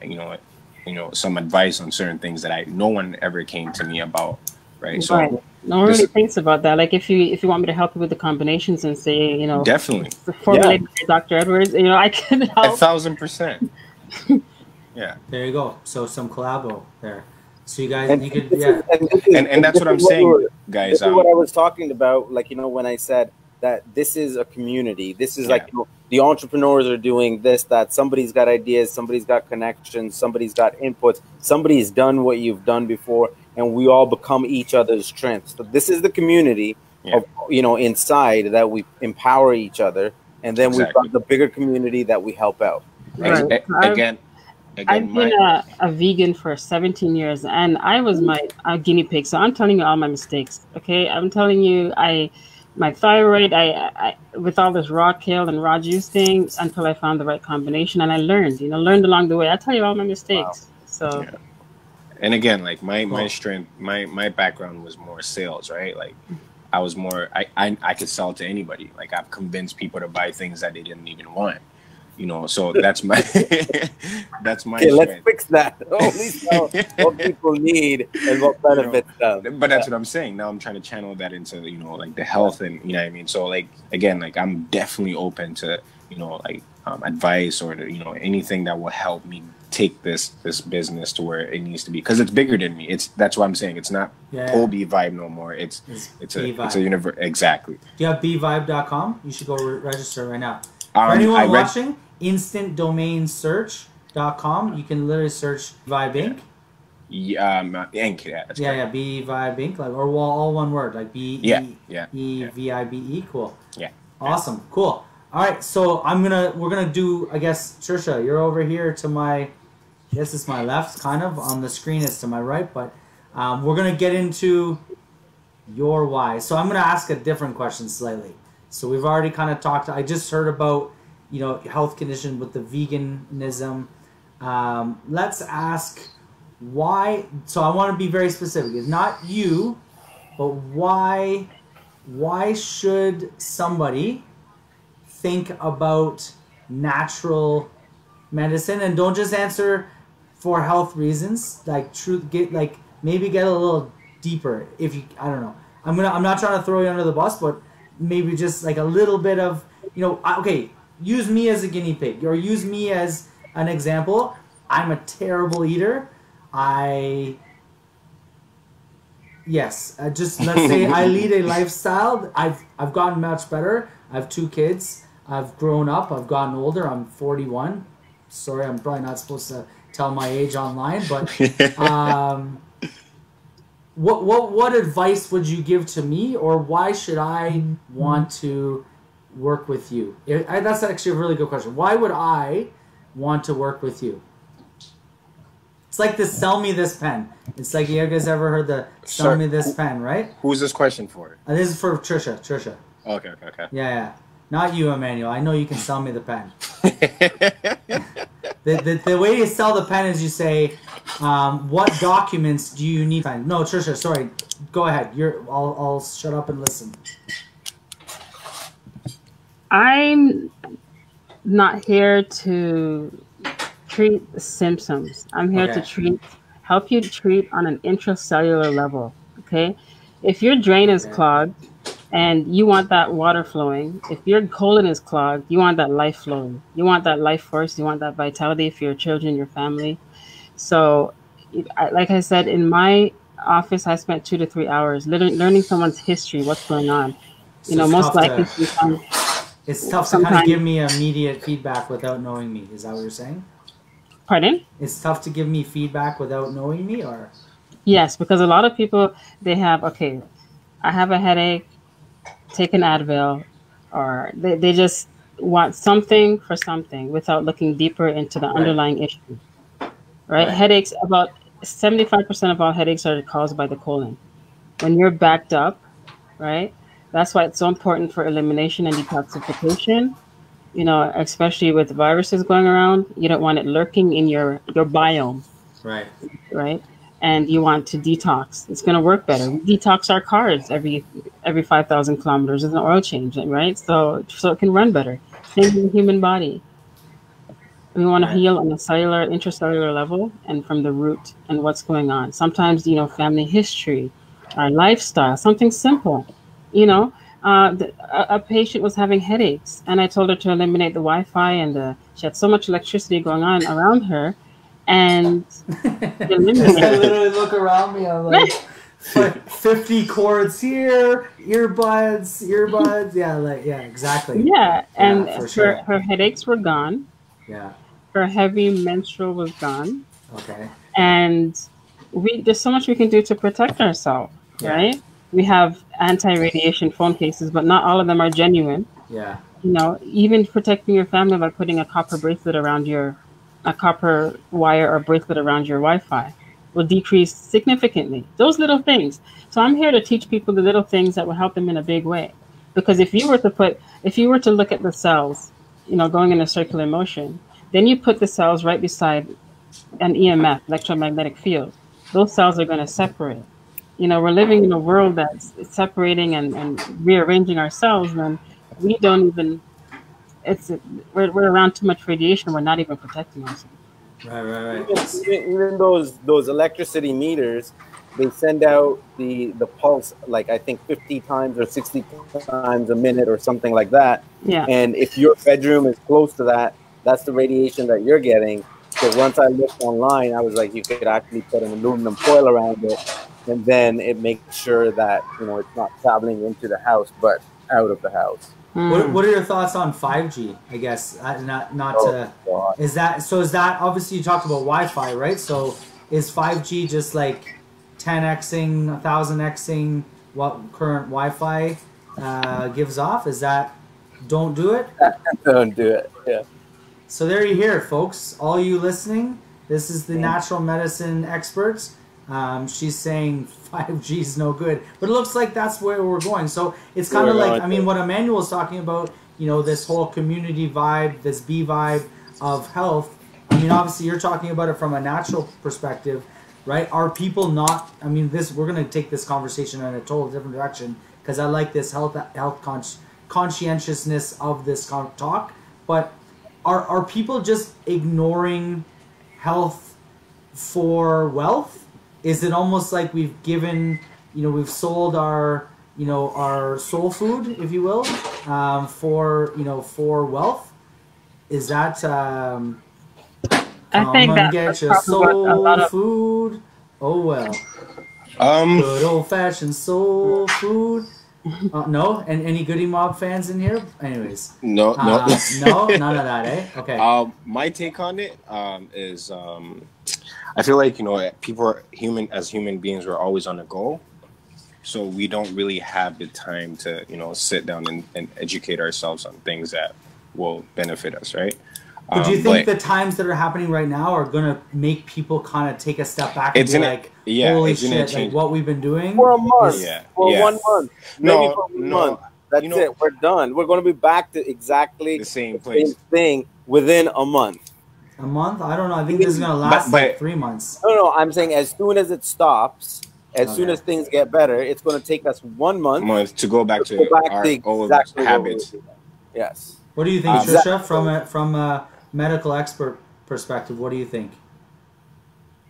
some advice on certain things that no one ever came to me about, right? So no one really thinks about that. Like if you want me to help you with the combinations and say, definitely formulate Dr. Edwards, I can help 1,000%. Yeah. There you go. So some collabo there. So you guys, and you could, and that's what I'm saying, guys. This is what I was talking about. Like, when I said that this is a community. This is like the entrepreneurs are doing this, that somebody's got ideas, somebody's got connections, somebody's got inputs, somebody's done what you've done before, and we all become each other's strengths. So this is the community of, inside that we empower each other, and then we've got the bigger community that we help out. Right. Again, I've been a vegan for 17 years, and I was my guinea pig. So I'm telling you all my mistakes. Okay, I'm telling you, my thyroid, I with all this raw kale and raw juice thing, until I found the right combination, and I learned along the way. I tell you all my mistakes. Wow. So, and again, like my strength, my background was more sales, right? Like I was more, I could sell to anybody. Like I've convinced people to buy things that they didn't even want. So that's my that's my strength. Let's fix that. Only sell what people need and what benefits them. But that's what I'm saying. Now I'm trying to channel that into like the health, and you know what I mean. So like again, like I'm definitely open to advice or anything that will help me take this business to where it needs to be, because it's bigger than me. That's what I'm saying. It's not Colby Vibe no more. It's a universe. Exactly. Do you have bvibe.com? You should go register right now. For anyone watching, instantdomainsearch.com. You can literally search Vibe Inc. Inc. Yeah, B Vibe Inc. Like, or all one word, like BEVIBE. Cool. Yeah. Awesome. Cool. All right. So we're gonna do. I guess Trisha, you're over here to my. This is my left, kind of on the screen. It's to my right, but we're gonna get into your why. So I'm gonna ask a different question slightly. So we've already kind of talked. I just heard about, health condition with the veganism. Let's ask why. So I want to be very specific. It's not you, but why should somebody think about natural medicine? And don't just answer for health reasons. Like maybe get a little deeper. If you, I don't know. I'm not trying to throw you under the bus, but maybe just like a little bit of, okay, use me as a guinea pig, or use me as an example. I'm a terrible eater. Just let's say I lead a lifestyle. I've gotten much better. I have 2 kids. I've grown up. I've gotten older. I'm 41. Sorry, I'm probably not supposed to tell my age online, but What advice would you give to me, or why should I want to work with you? That's actually a really good question. Why would I want to work with you? It's like the sell me this pen. It's like, you guys ever heard the sell me this pen, right? Who's this question for? This is for Trisha. Okay. Yeah. Not you, Emmanuel. I know you can sell me the pen. The way you sell the pen is you say, what documents do you need? No, Trisha, sorry. Go ahead. I'll shut up and listen. I'm not here to treat symptoms. I'm here to help you treat on an intracellular level. Okay? If your drain is clogged and you want that water flowing, if your colon is clogged, you want that life flowing. You want that life force. You want that vitality for your children, your family. So, like I said, in my office, I spent 2 to 3 hours learning someone's history, what's going on. Most likely it's tough to kind of give me immediate feedback without knowing me. Is that what you're saying? Pardon? It's tough to give me feedback without knowing me, or? Yes, because a lot of people, they have, I have a headache, take an Advil, or they just want something for something without looking deeper into the underlying issue. Right? Headaches, about 75% of all headaches are caused by the colon. When you're backed up, right? That's why it's so important for elimination and detoxification. Especially with viruses going around, you don't want it lurking in your biome. Right. Right. And you want to detox. It's going to work better. We detox our cars every 5,000 kilometers as an oil change, right? So it can run better. Same in the human body. We want to heal on a cellular, intracellular level, and from the root and what's going on. Sometimes, family history, our lifestyle, something simple. A patient was having headaches, and I told her to eliminate the Wi-Fi, and she had so much electricity going on around her, and I literally look around me. I'm like 50 cords here, earbuds, exactly. Yeah, and her headaches were gone. Yeah. Her heavy menstrual was gone. Okay. And there's so much we can do to protect ourselves, right? We have anti-radiation phone cases, but not all of them are genuine. Yeah. You know, even protecting your family by putting a copper wire or bracelet around your Wi-Fi will decrease significantly. Those little things. So I'm here to teach people the little things that will help them in a big way. Because if you were to look at the cells, you know, going in a circular motion, then you put the cells right beside an EMF, electromagnetic field. Those cells are going to separate. You know, we're living in a world that's separating and rearranging ourselves when we don't even, we're around too much radiation. We're not even protecting ourselves. Right. Even those electricity meters, they send out the pulse, like I think 50 times or 60 times a minute or something like that. Yeah. And if your bedroom is close to that, that's the radiation that you're getting. So once I looked online, I was like, you could actually put an aluminum foil around it, and then it makes sure that, you know, it's not traveling into the house, but out of the house. What are your thoughts on 5G? I guess is that obviously you talked about Wi-Fi, right? So is 5G just like 10xing, 1000xing what current Wi-Fi gives off? Is that don't do it? Don't do it. Yeah. So there you hear it, folks. All you listening, this is the natural medicine experts. She's saying 5G is no good, but it looks like that's where we're going. So it's kind of like, I mean, what Emmanuel's talking about, you know, this whole community vibe, this B vibe of health. I mean, obviously you're talking about it from a natural perspective, right? Are people not, I mean, we're going to take this conversation in a total different direction because I like this health conscientiousness of this talk, but are people just ignoring health for wealth? Is it almost like we've given, you know, we've sold our, you know, our soul food, if you will, for, you know, for wealth? Is that, I think that's get your soul food? Oh, well. Good old-fashioned soul food. No? And any Goody Mob fans in here? Anyways. No. No? None of that, eh? Okay. My take on it is I feel like, you know, people are human beings, we're always on a goal. So we don't really have the time to, you know, sit down and educate ourselves on things that will benefit us, right? But do you think the times that are happening right now are going to make people kind of take a step back and be like, holy shit, like what we've been doing? For a month. For 1 month. Maybe for 1 month. That's it. We're done. We're going to be back to exactly the same thing within a month. A month? I don't know. I think this is going to last like 3 months. No. I'm saying as soon as it stops, as soon as things get better, it's going to take us 1 month to go back to our old habits. Yes. What do you think, Trisha, from a medical expert perspective? What do you think?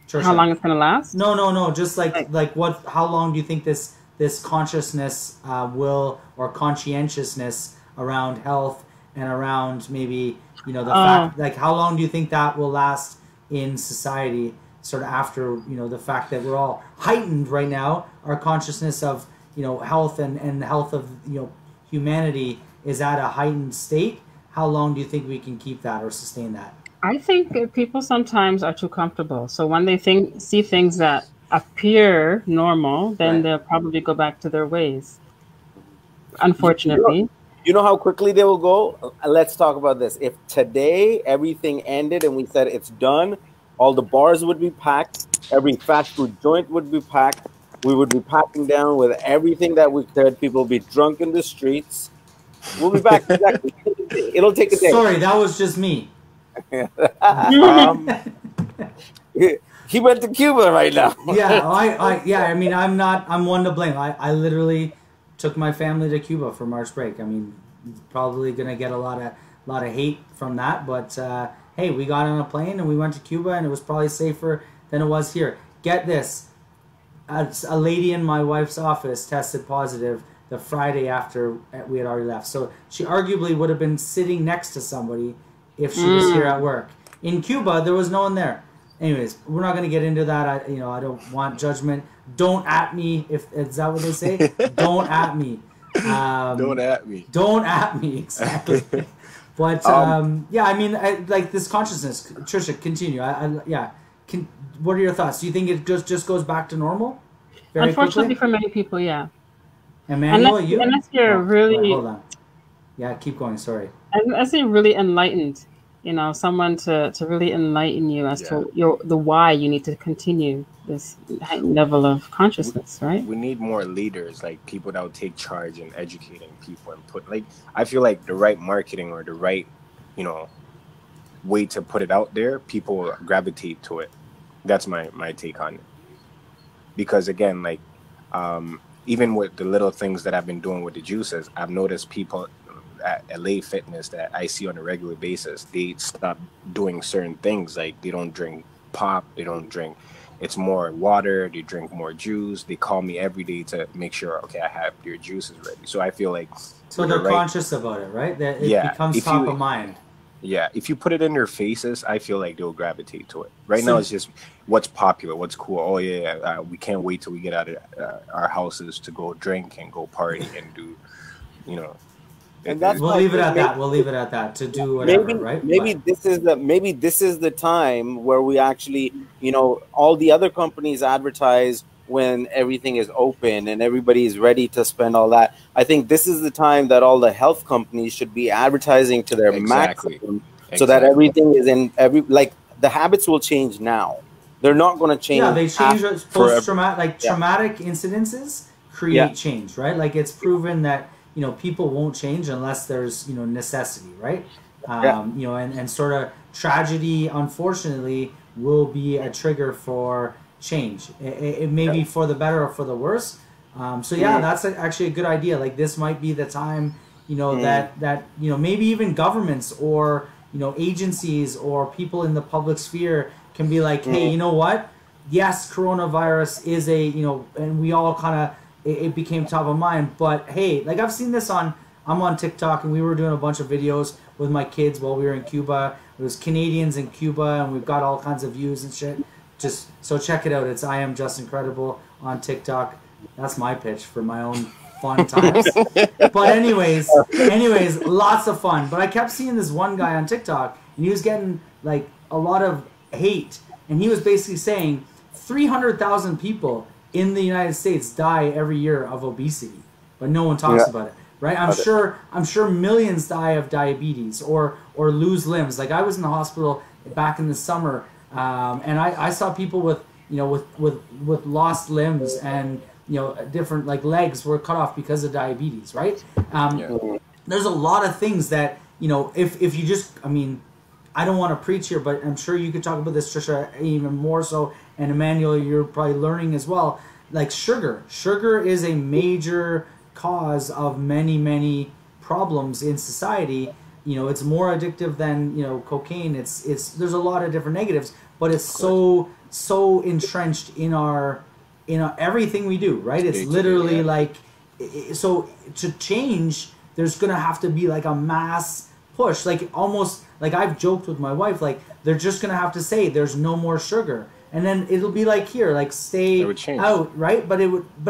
Trisha? How long it's going to last? No. Just like what? How long do you think this consciousness will, or conscientiousness around health and around maybe, you know, the fact, like how long do you think that will last in society? Sort of after, you know, the fact that we're all heightened right now, our consciousness of, you know, health and the health of, you know, humanity is at a heightened state. How long do you think we can keep that or sustain that? I think people sometimes are too comfortable. So when they see things that appear normal, then they'll probably go back to their ways. Unfortunately. You know how quickly they will go? Let's talk about this. If today everything ended and we said it's done, all the bars would be packed. Every fast food joint would be packed. We would be packing down with everything that we could. People would be drunk in the streets. We'll be back. Exactly. It'll take a day. Sorry, that was just me. He went to Cuba right now. I mean, I'm one to blame. I literally took my family to Cuba for March break. I mean, probably gonna get a lot of hate from that, but hey, we got on a plane and we went to Cuba, and it was probably safer than it was here. Get this, a lady in my wife's office tested positive the Friday after we had already left. So she arguably would have been sitting next to somebody if she was here at work. In Cuba, there was no one there. Anyways, we're not going to get into that. I don't want judgment. Don't at me. Is that what they say? Don't at me. Don't at me. Don't at me. Exactly. But yeah, I mean, like this consciousness. Trisha, continue. What are your thoughts? Do you think it just goes back to normal? Unfortunately, for many people, yeah. Emmanuel, unless you're really... Wait, hold on. Yeah, keep going. Sorry. Unless you're really enlightened, you know, someone to really enlighten you as to the why you need to continue this level of consciousness, right? We need more leaders, like people that will take charge and educating people and put, like, I feel like the right marketing or the right, you know, way to put it out there, people will gravitate to it. That's my take on it. Because again, like, even with the little things that I've been doing with the juices, I've noticed people at LA Fitness that I see on a regular basis, they stop doing certain things. Like they don't drink pop, they don't drink, it's more water, they drink more juice. They call me every day to make sure, okay, I have your juices ready. So I feel like, so they're conscious about it, right? That it becomes top of mind. Yeah, if you put it in their faces, I feel like they'll gravitate to it. Right now, it's just what's popular, what's cool. Oh yeah, we can't wait till we get out of our houses to go drink and go party and do, you know. And that's we'll leave it at that. We'll leave it at that to do whatever, right? Maybe this is the time where we actually, you know, all the other companies advertise when everything is open and everybody is ready to spend all that. I think this is the time that all the health companies should be advertising to their maximum, so that everything is in like the habits will change now. They're not going to change. Yeah, they change post-traumatic, like traumatic incidences create change, right? Like it's proven that, you know, people won't change unless there's, you know, necessity, right? You know, and sort of tragedy, unfortunately, will be a trigger for change. It may be for the better or for the worse. So yeah, that's actually a good idea. Like this might be the time, you know, that you know, maybe even governments or, you know, agencies or people in the public sphere can be like, hey, you know what? Yes, coronavirus is a, you know, and we all kind of, it became top of mind, but hey, like I've seen this I'm on TikTok, and we were doing a bunch of videos with my kids while we were in Cuba. It was Canadians in Cuba, and we've got all kinds of views and shit. Just so check it out. It's I Am Just Incredible on TikTok. That's my pitch for my own fun times. But anyways, lots of fun. But I kept seeing this one guy on TikTok, and he was getting like a lot of hate, and he was basically saying 300,000 people in the United States die every year of obesity, but no one talks about it, right? I'm sure millions die of diabetes or lose limbs. Like I was in the hospital back in the summer, and I saw people with, you know, with lost limbs and, you know, different, like legs were cut off because of diabetes, right? There's a lot of things that, you know, if you just, I mean, I don't want to preach here, but I'm sure you could talk about this, Trisha, even more so. And Emmanuel, you're probably learning as well. Like sugar. Sugar is a major cause of many, many problems in society. You know, it's more addictive than, you know, cocaine. It's there's a lot of different negatives, but it's so entrenched in our everything we do, right? It's literally like, so to change, there's gonna have to be like a mass push. Like almost like I've joked with my wife, like they're just gonna have to say there's no more sugar. And then it'll be like here, like stay out, right? But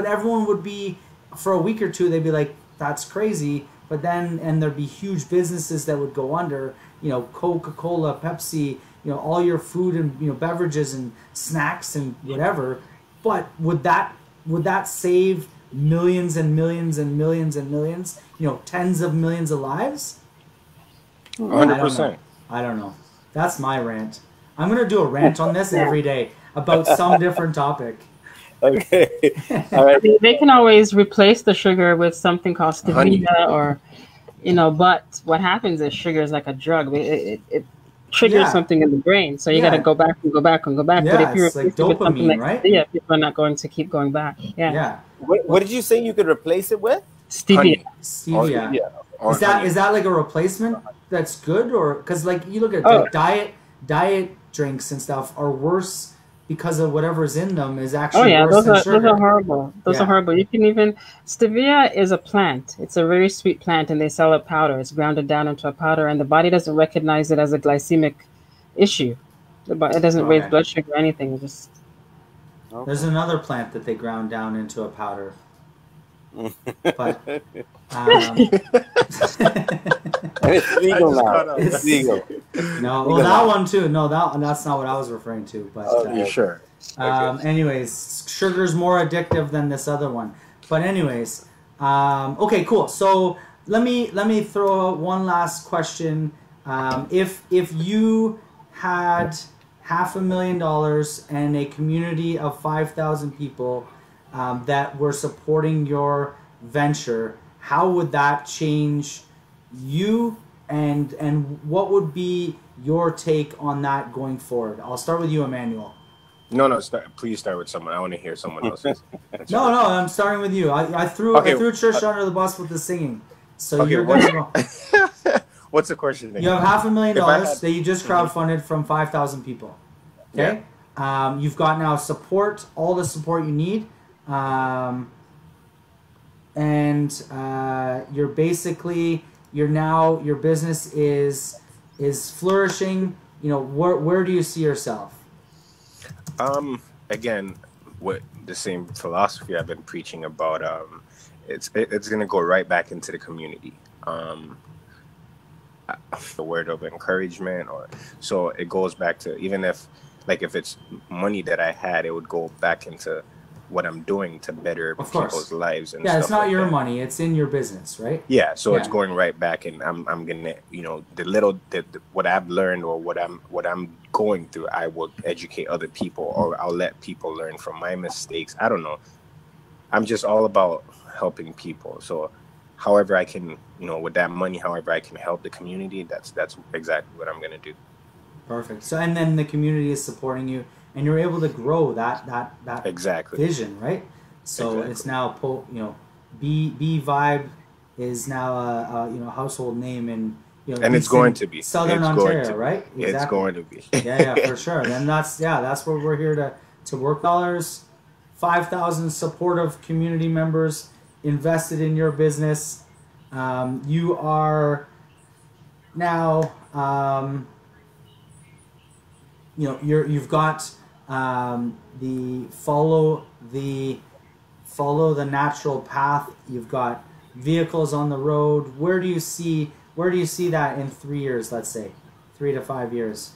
everyone would be, for a week or two, they'd be like, that's crazy. But then, and there'd be huge businesses that would go under, you know, Coca-Cola, Pepsi, you know, all your food and, you know, beverages and snacks and whatever. But would that save millions and millions and millions and millions, you know, tens of millions of lives? 100%. I don't know. That's my rant. I'm going to do a rant on this every day about some different topic. Okay. All right. They can always replace the sugar with something called stevia or, you know, but what happens is sugar is like a drug. It triggers something in the brain. So you got to go back and go back and go back. Yeah, but if you replace it with something like right? Stevia, people are not going to keep going back. Yeah. What did you say you could replace it with? Stevia. Stevia. Is that like a replacement that's good? Or because like you look at like diet drinks and stuff are worse because of whatever's in them is actually worse than sugar. Those are horrible. Those are horrible. You can even, stevia is a plant. It's a very sweet plant, and they sell a powder. It's grounded down into a powder, and the body doesn't recognize it as a glycemic issue. It doesn't raise blood sugar or anything. Just There's another plant that they ground down into a powder. But it's legal now. It's legal. No, well, that one too. No, that's not what I was referring to. But you sure? Anyways, sugar's more addictive than this other one. But anyways, Okay, cool. So let me throw out one last question. If you had $500,000 and a community of 5,000 people that were supporting your venture, how would that change you, and what would be your take on that going forward? I'll start with you, Emmanuel. No, please start with someone. I want to hear someone else's. No, I'm starting with you. I threw Trish under the bus with the singing. So you're going to go. What's the question? You have $500,000 that you just crowdfunded from 5,000 people. Okay? Yeah. You've got now support, all the support you need. And you're basically, your business is flourishing. You know, where do you see yourself? Again, what the same philosophy I've been preaching about. It's gonna go right back into the community. The word of encouragement, so it goes back to, even if it's money that I had, it would go back into what I'm doing to better people's lives and stuff. It's not your money, it's in your business, right? Yeah, so it's going right back, and I'm gonna, what I've learned or what I'm going through, I will educate other people, or I'll let people learn from my mistakes. I don't know. I'm just all about helping people. So however I can, with that money, however I can help the community, that's exactly what I'm gonna do. Perfect. So, and then the community is supporting you, and you're able to grow that exactly vision, right? So it's now, B Vibe is now a household name in, and it's going to be Southern Ontario, right? Exactly. It's going to be. yeah, for sure. And that's where we're here to work. Dollars, 5,000 supportive community members invested in your business. You are now, you've got the follow the natural path. You've got vehicles on the road. Where do you see that in 3 years? Let's say 3 to 5 years.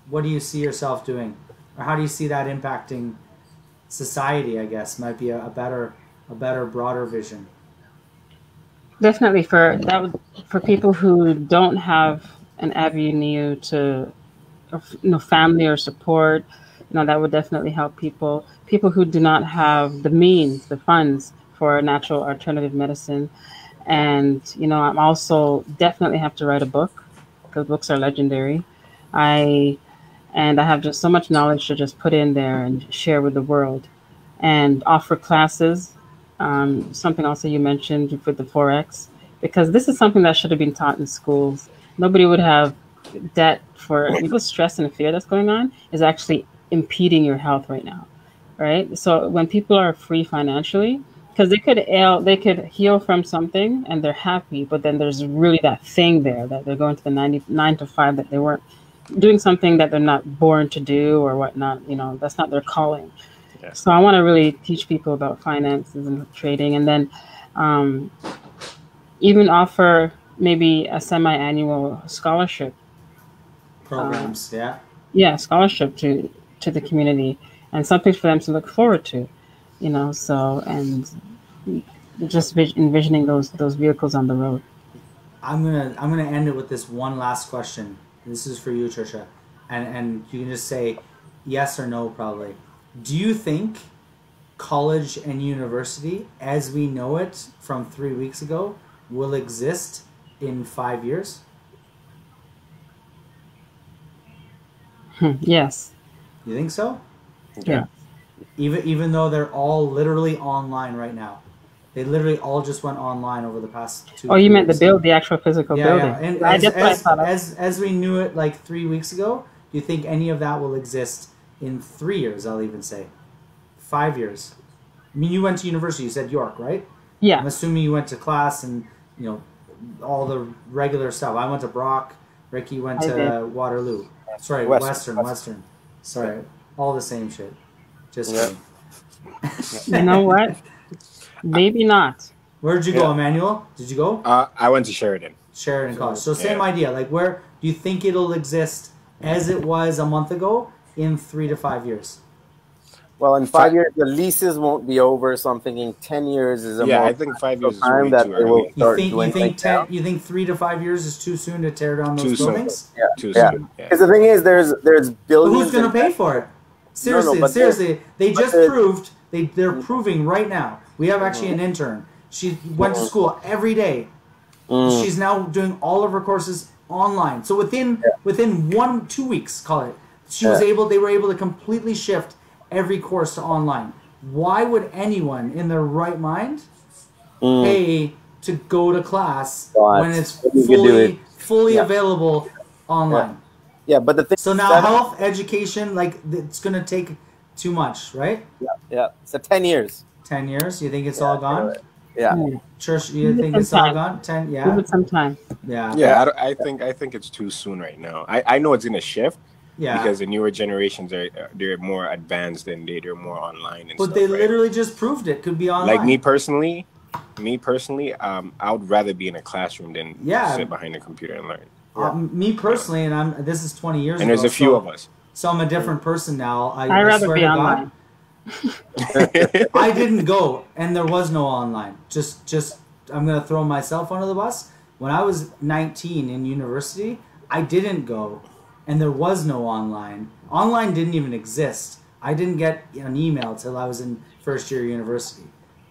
What do you see yourself doing, or how do you see that impacting society? I guess might be a better, broader vision. Definitely for people who don't have an avenue to, family or support, that would definitely help people who do not have the means, the funds for natural alternative medicine. And, I'm also definitely have to write a book, because books are legendary. I have just so much knowledge to just put in there and share with the world, and offer classes. Something also you mentioned with the Forex, because this is something that should have been taught in schools. Nobody would have debt for the stress and fear that's going on is actually impeding your health right now, right? So when people are free financially, because they could heal from something and they're happy, but then there's really that thing there that they're going to the 9 to 5 that they weren't doing, something that they're not born to do or whatnot. That's not their calling. Yeah. So I want to really teach people about finances and trading, and then even offer maybe a semi-annual scholarship programs. Scholarship to the community, and something for them to look forward to. So, and just envisioning those vehicles on the road. I'm gonna end it with this one last question. This is for you, Trisha, and you can just say yes or no, probably. Do you think college and university, as we know it from 3 weeks ago, will exist in 5 years? Yes. You think so? Yeah. Even though they're all literally online right now. They literally all just went online over the past 2 years. Oh, you meant the actual physical building. Yeah. And as we knew it like 3 weeks ago, do you think any of that will exist in 3 years, I'll even say? 5 years. I mean, you went to university, you said York, right? Yeah. I'm assuming you went to class and, all the regular stuff. I went to Brock. Ricky went to Waterloo. Sorry, Western. Sorry, all the same shit. Just kidding. You know what? Maybe not. Where'd you go, Emmanuel? Did you go? I went to Sheridan. Sheridan College. So same idea. Like, where do you think it'll exist as it was a month ago in 3 to 5 years? Well, in 5 years, the leases won't be over, so I'm thinking 10 years is a more I think 5 years is time way that too they will early. start You think 3 to 5 years is too soon to tear down those Too soon. buildings? Too soon. Because the thing is, there's But billions. who's going to pay for it? Seriously, but seriously, they just proved they're proving right now. We have actually an intern. She went to school every day. She's now doing all of her courses online. So within 2 weeks, call it, they were able to completely shift every course to online. Why would anyone in their right mind pay to go to class when it's fully available online? Yeah, but the thing. So now health education, like, it's gonna take too much, right? Yeah. So 10 years. 10 years. You think it's all gone? Yeah. Church, you think it's all gone? 10? Yeah. Give it some time. Yeah. Yeah, I think it's too soon right now. I know it's gonna shift. Yeah. Because the newer generations they're more advanced and they're more online and but stuff. They right? literally just proved it could be online. Like me personally, I would rather be in a classroom than sit behind a computer and learn. Me personally, and this is 20 years ago. And there's a few of us. So I'm a different person now. I'd rather be online. I didn't go, and there was no online. Just I'm gonna throw myself under the bus. When I was 19 in university, I didn't go, and there was no online. Online didn't even exist. I didn't get an email till I was in first year university.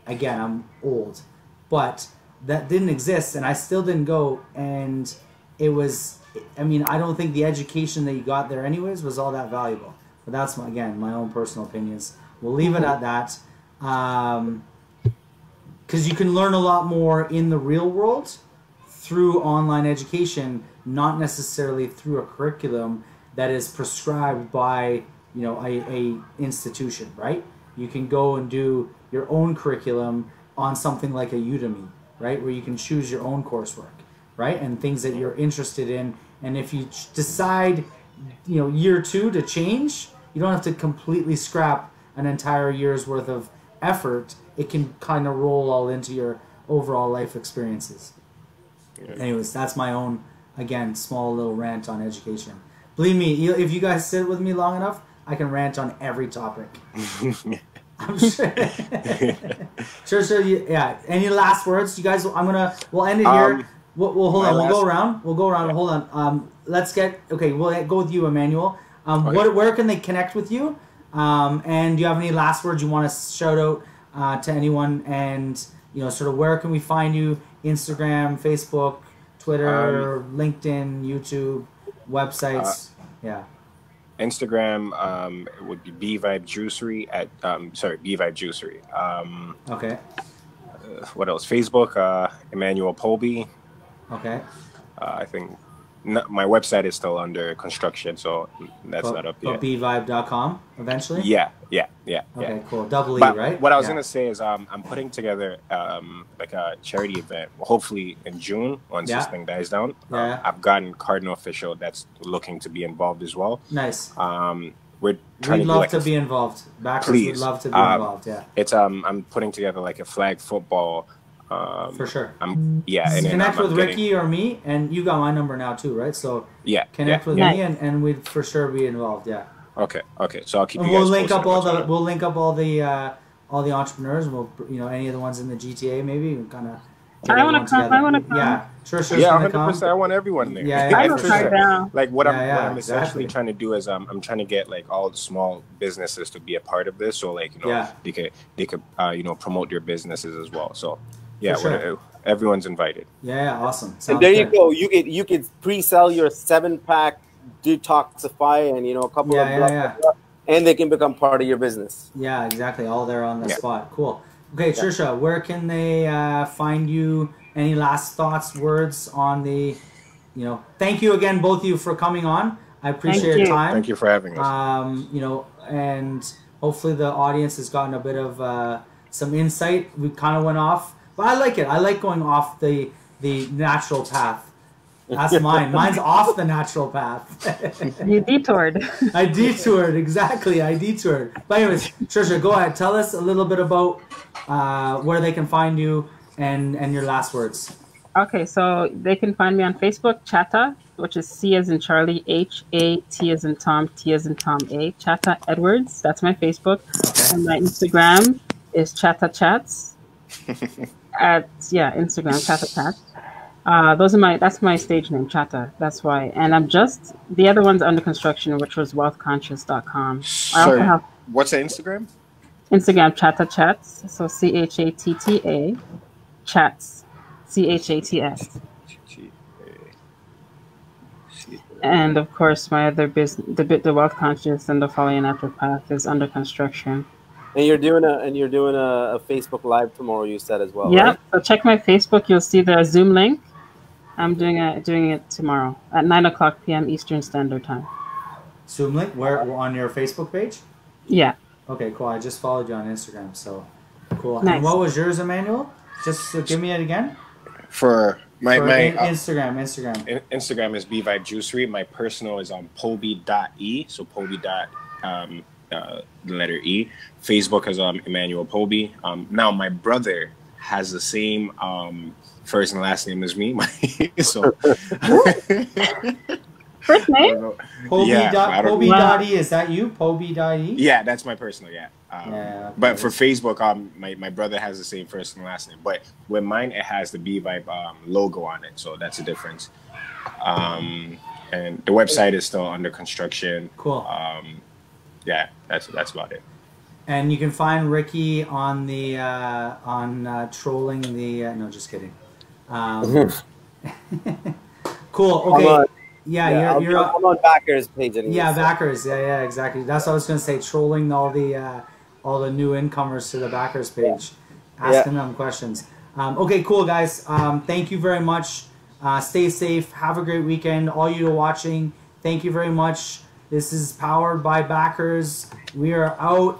Again, I'm old, but that didn't exist, and I still didn't go. And it was, I mean, I don't think the education that you got there anyways was all that valuable. But that's, again, my own personal opinions. We'll leave it at that. Because you can learn a lot more in the real world through online education, not necessarily through a curriculum that is prescribed by, you know, a institution, right? You can go and do your own curriculum on something like a Udemy, right? Where you can choose your own coursework, right? And things that you're interested in. And if you decide, you know, year 2 to change, you don't have to completely scrap an entire year's worth of effort. It can kind of roll all into your overall life experiences. Yeah. Anyways, that's my own, again, small little rant on education. Believe me, if you guys sit with me long enough, I can rant on every topic. I'm sure. sure. Yeah. Any last words, you guys? We'll end it here. We'll hold on. We'll go around. Hold on. Let's get. Okay. We'll go with you, Emmanuel. Okay. Where can they connect with you? And do you have any last words you want to shout out to anyone? And, you know, sort of where can we find you? Instagram, Facebook, Twitter, LinkedIn, YouTube, websites. Yeah. Instagram would be B-Vibe Juicery at B-Vibe Juicery. Okay. What else? Facebook, Emmanuel Polby. Okay. I think my website is still under construction, so that's not up yet. But bvibe.com eventually? Yeah. Okay, cool. Double E, but right? What I was gonna say is I'm putting together like a charity event, hopefully in June once this thing dies down. I've gotten Cardinal Official that's looking to be involved as well. Nice. We'd love to be involved. Backers would love to be involved. Yeah. It's I'm putting together like a flag football. For sure. And connect with Ricky or me, and you got my number now too, right? So connect with me, and we'd for sure be involved. Yeah. Okay. So I'll keep. And you guys we'll link up all the entrepreneurs. And we'll, you know, any of the ones in the GTA maybe kind of. I want to come. Yeah. Trisha's 100%. I want everyone there. Yeah. Like what I'm essentially trying to do is I'm trying to get like all the small businesses to be a part of this, so like, you know, they could you know, promote their businesses as well. So everyone's invited. Yeah, awesome. Sounds and there you go. You could pre-sell your 7-pack detoxify and, you know, a couple of and they can become part of your business. Yeah, exactly. All there on the spot. Cool. Okay, Trisha, where can they find you? Any last thoughts, words on the, you know, thank you again, both of you, for coming on. I appreciate your time. Thank you for having us. You know, and hopefully the audience has gotten a bit of some insight. We kind of went off, but I like it. I like going off the natural path. That's mine. Mine's off the natural path. You detoured. I detoured, exactly. But anyways, Trisha, go ahead. Tell us a little bit about where they can find you and your last words. Okay, so they can find me on Facebook, Chatta, which is C as in Charlie, H-A-T as in Tom, T as in Tom, A. Chatta Edwards. That's my Facebook. And my Instagram is Chatta Chats. Instagram Chatta Chats. That's my stage name, Chatta. That's why. And the other one's under construction, which was wealthconscious.com. So, what's the Instagram? Instagram Chatta Chats. So CHATTA Chats. CHATS. And of course, my other business, the Wealth Conscious and the Following Natural Path, is under construction. And you're doing a Facebook Live tomorrow, you said, as well. Yeah. Right? So check my Facebook. You'll see the Zoom link. I'm doing it tomorrow at 9:00 p.m. Eastern Standard Time. Zoom link? Where on your Facebook page? Yeah. Okay, cool. I just followed you on Instagram, so cool. Nice. And what was yours, Emmanuel? Just give me it again. For my Instagram. Instagram is BVibe Juicery. My personal is on Poby.e. So Poby. The letter E. Facebook is Emmanuel Poby. Now my brother has the same first and last name as me. So first name? Poby.e. Is that you? Poby.e? Yeah, that's my personal. Yeah. But for Facebook, my brother has the same first and last name. But with mine, it has the BVibe logo on it, so that's the difference. And the website is still under construction. Cool. Yeah, that's about it. And you can find Ricky on the trolling the. No, just kidding. Cool. Okay. You're on Backers page anyway. Yeah, Backers. Yeah, exactly. That's what I was gonna say. Trolling all the new incomers to the Backers page, asking them questions. Okay, cool, guys. Thank you very much. Stay safe. Have a great weekend. All you watching, thank you very much. This is powered by Backers. We are out.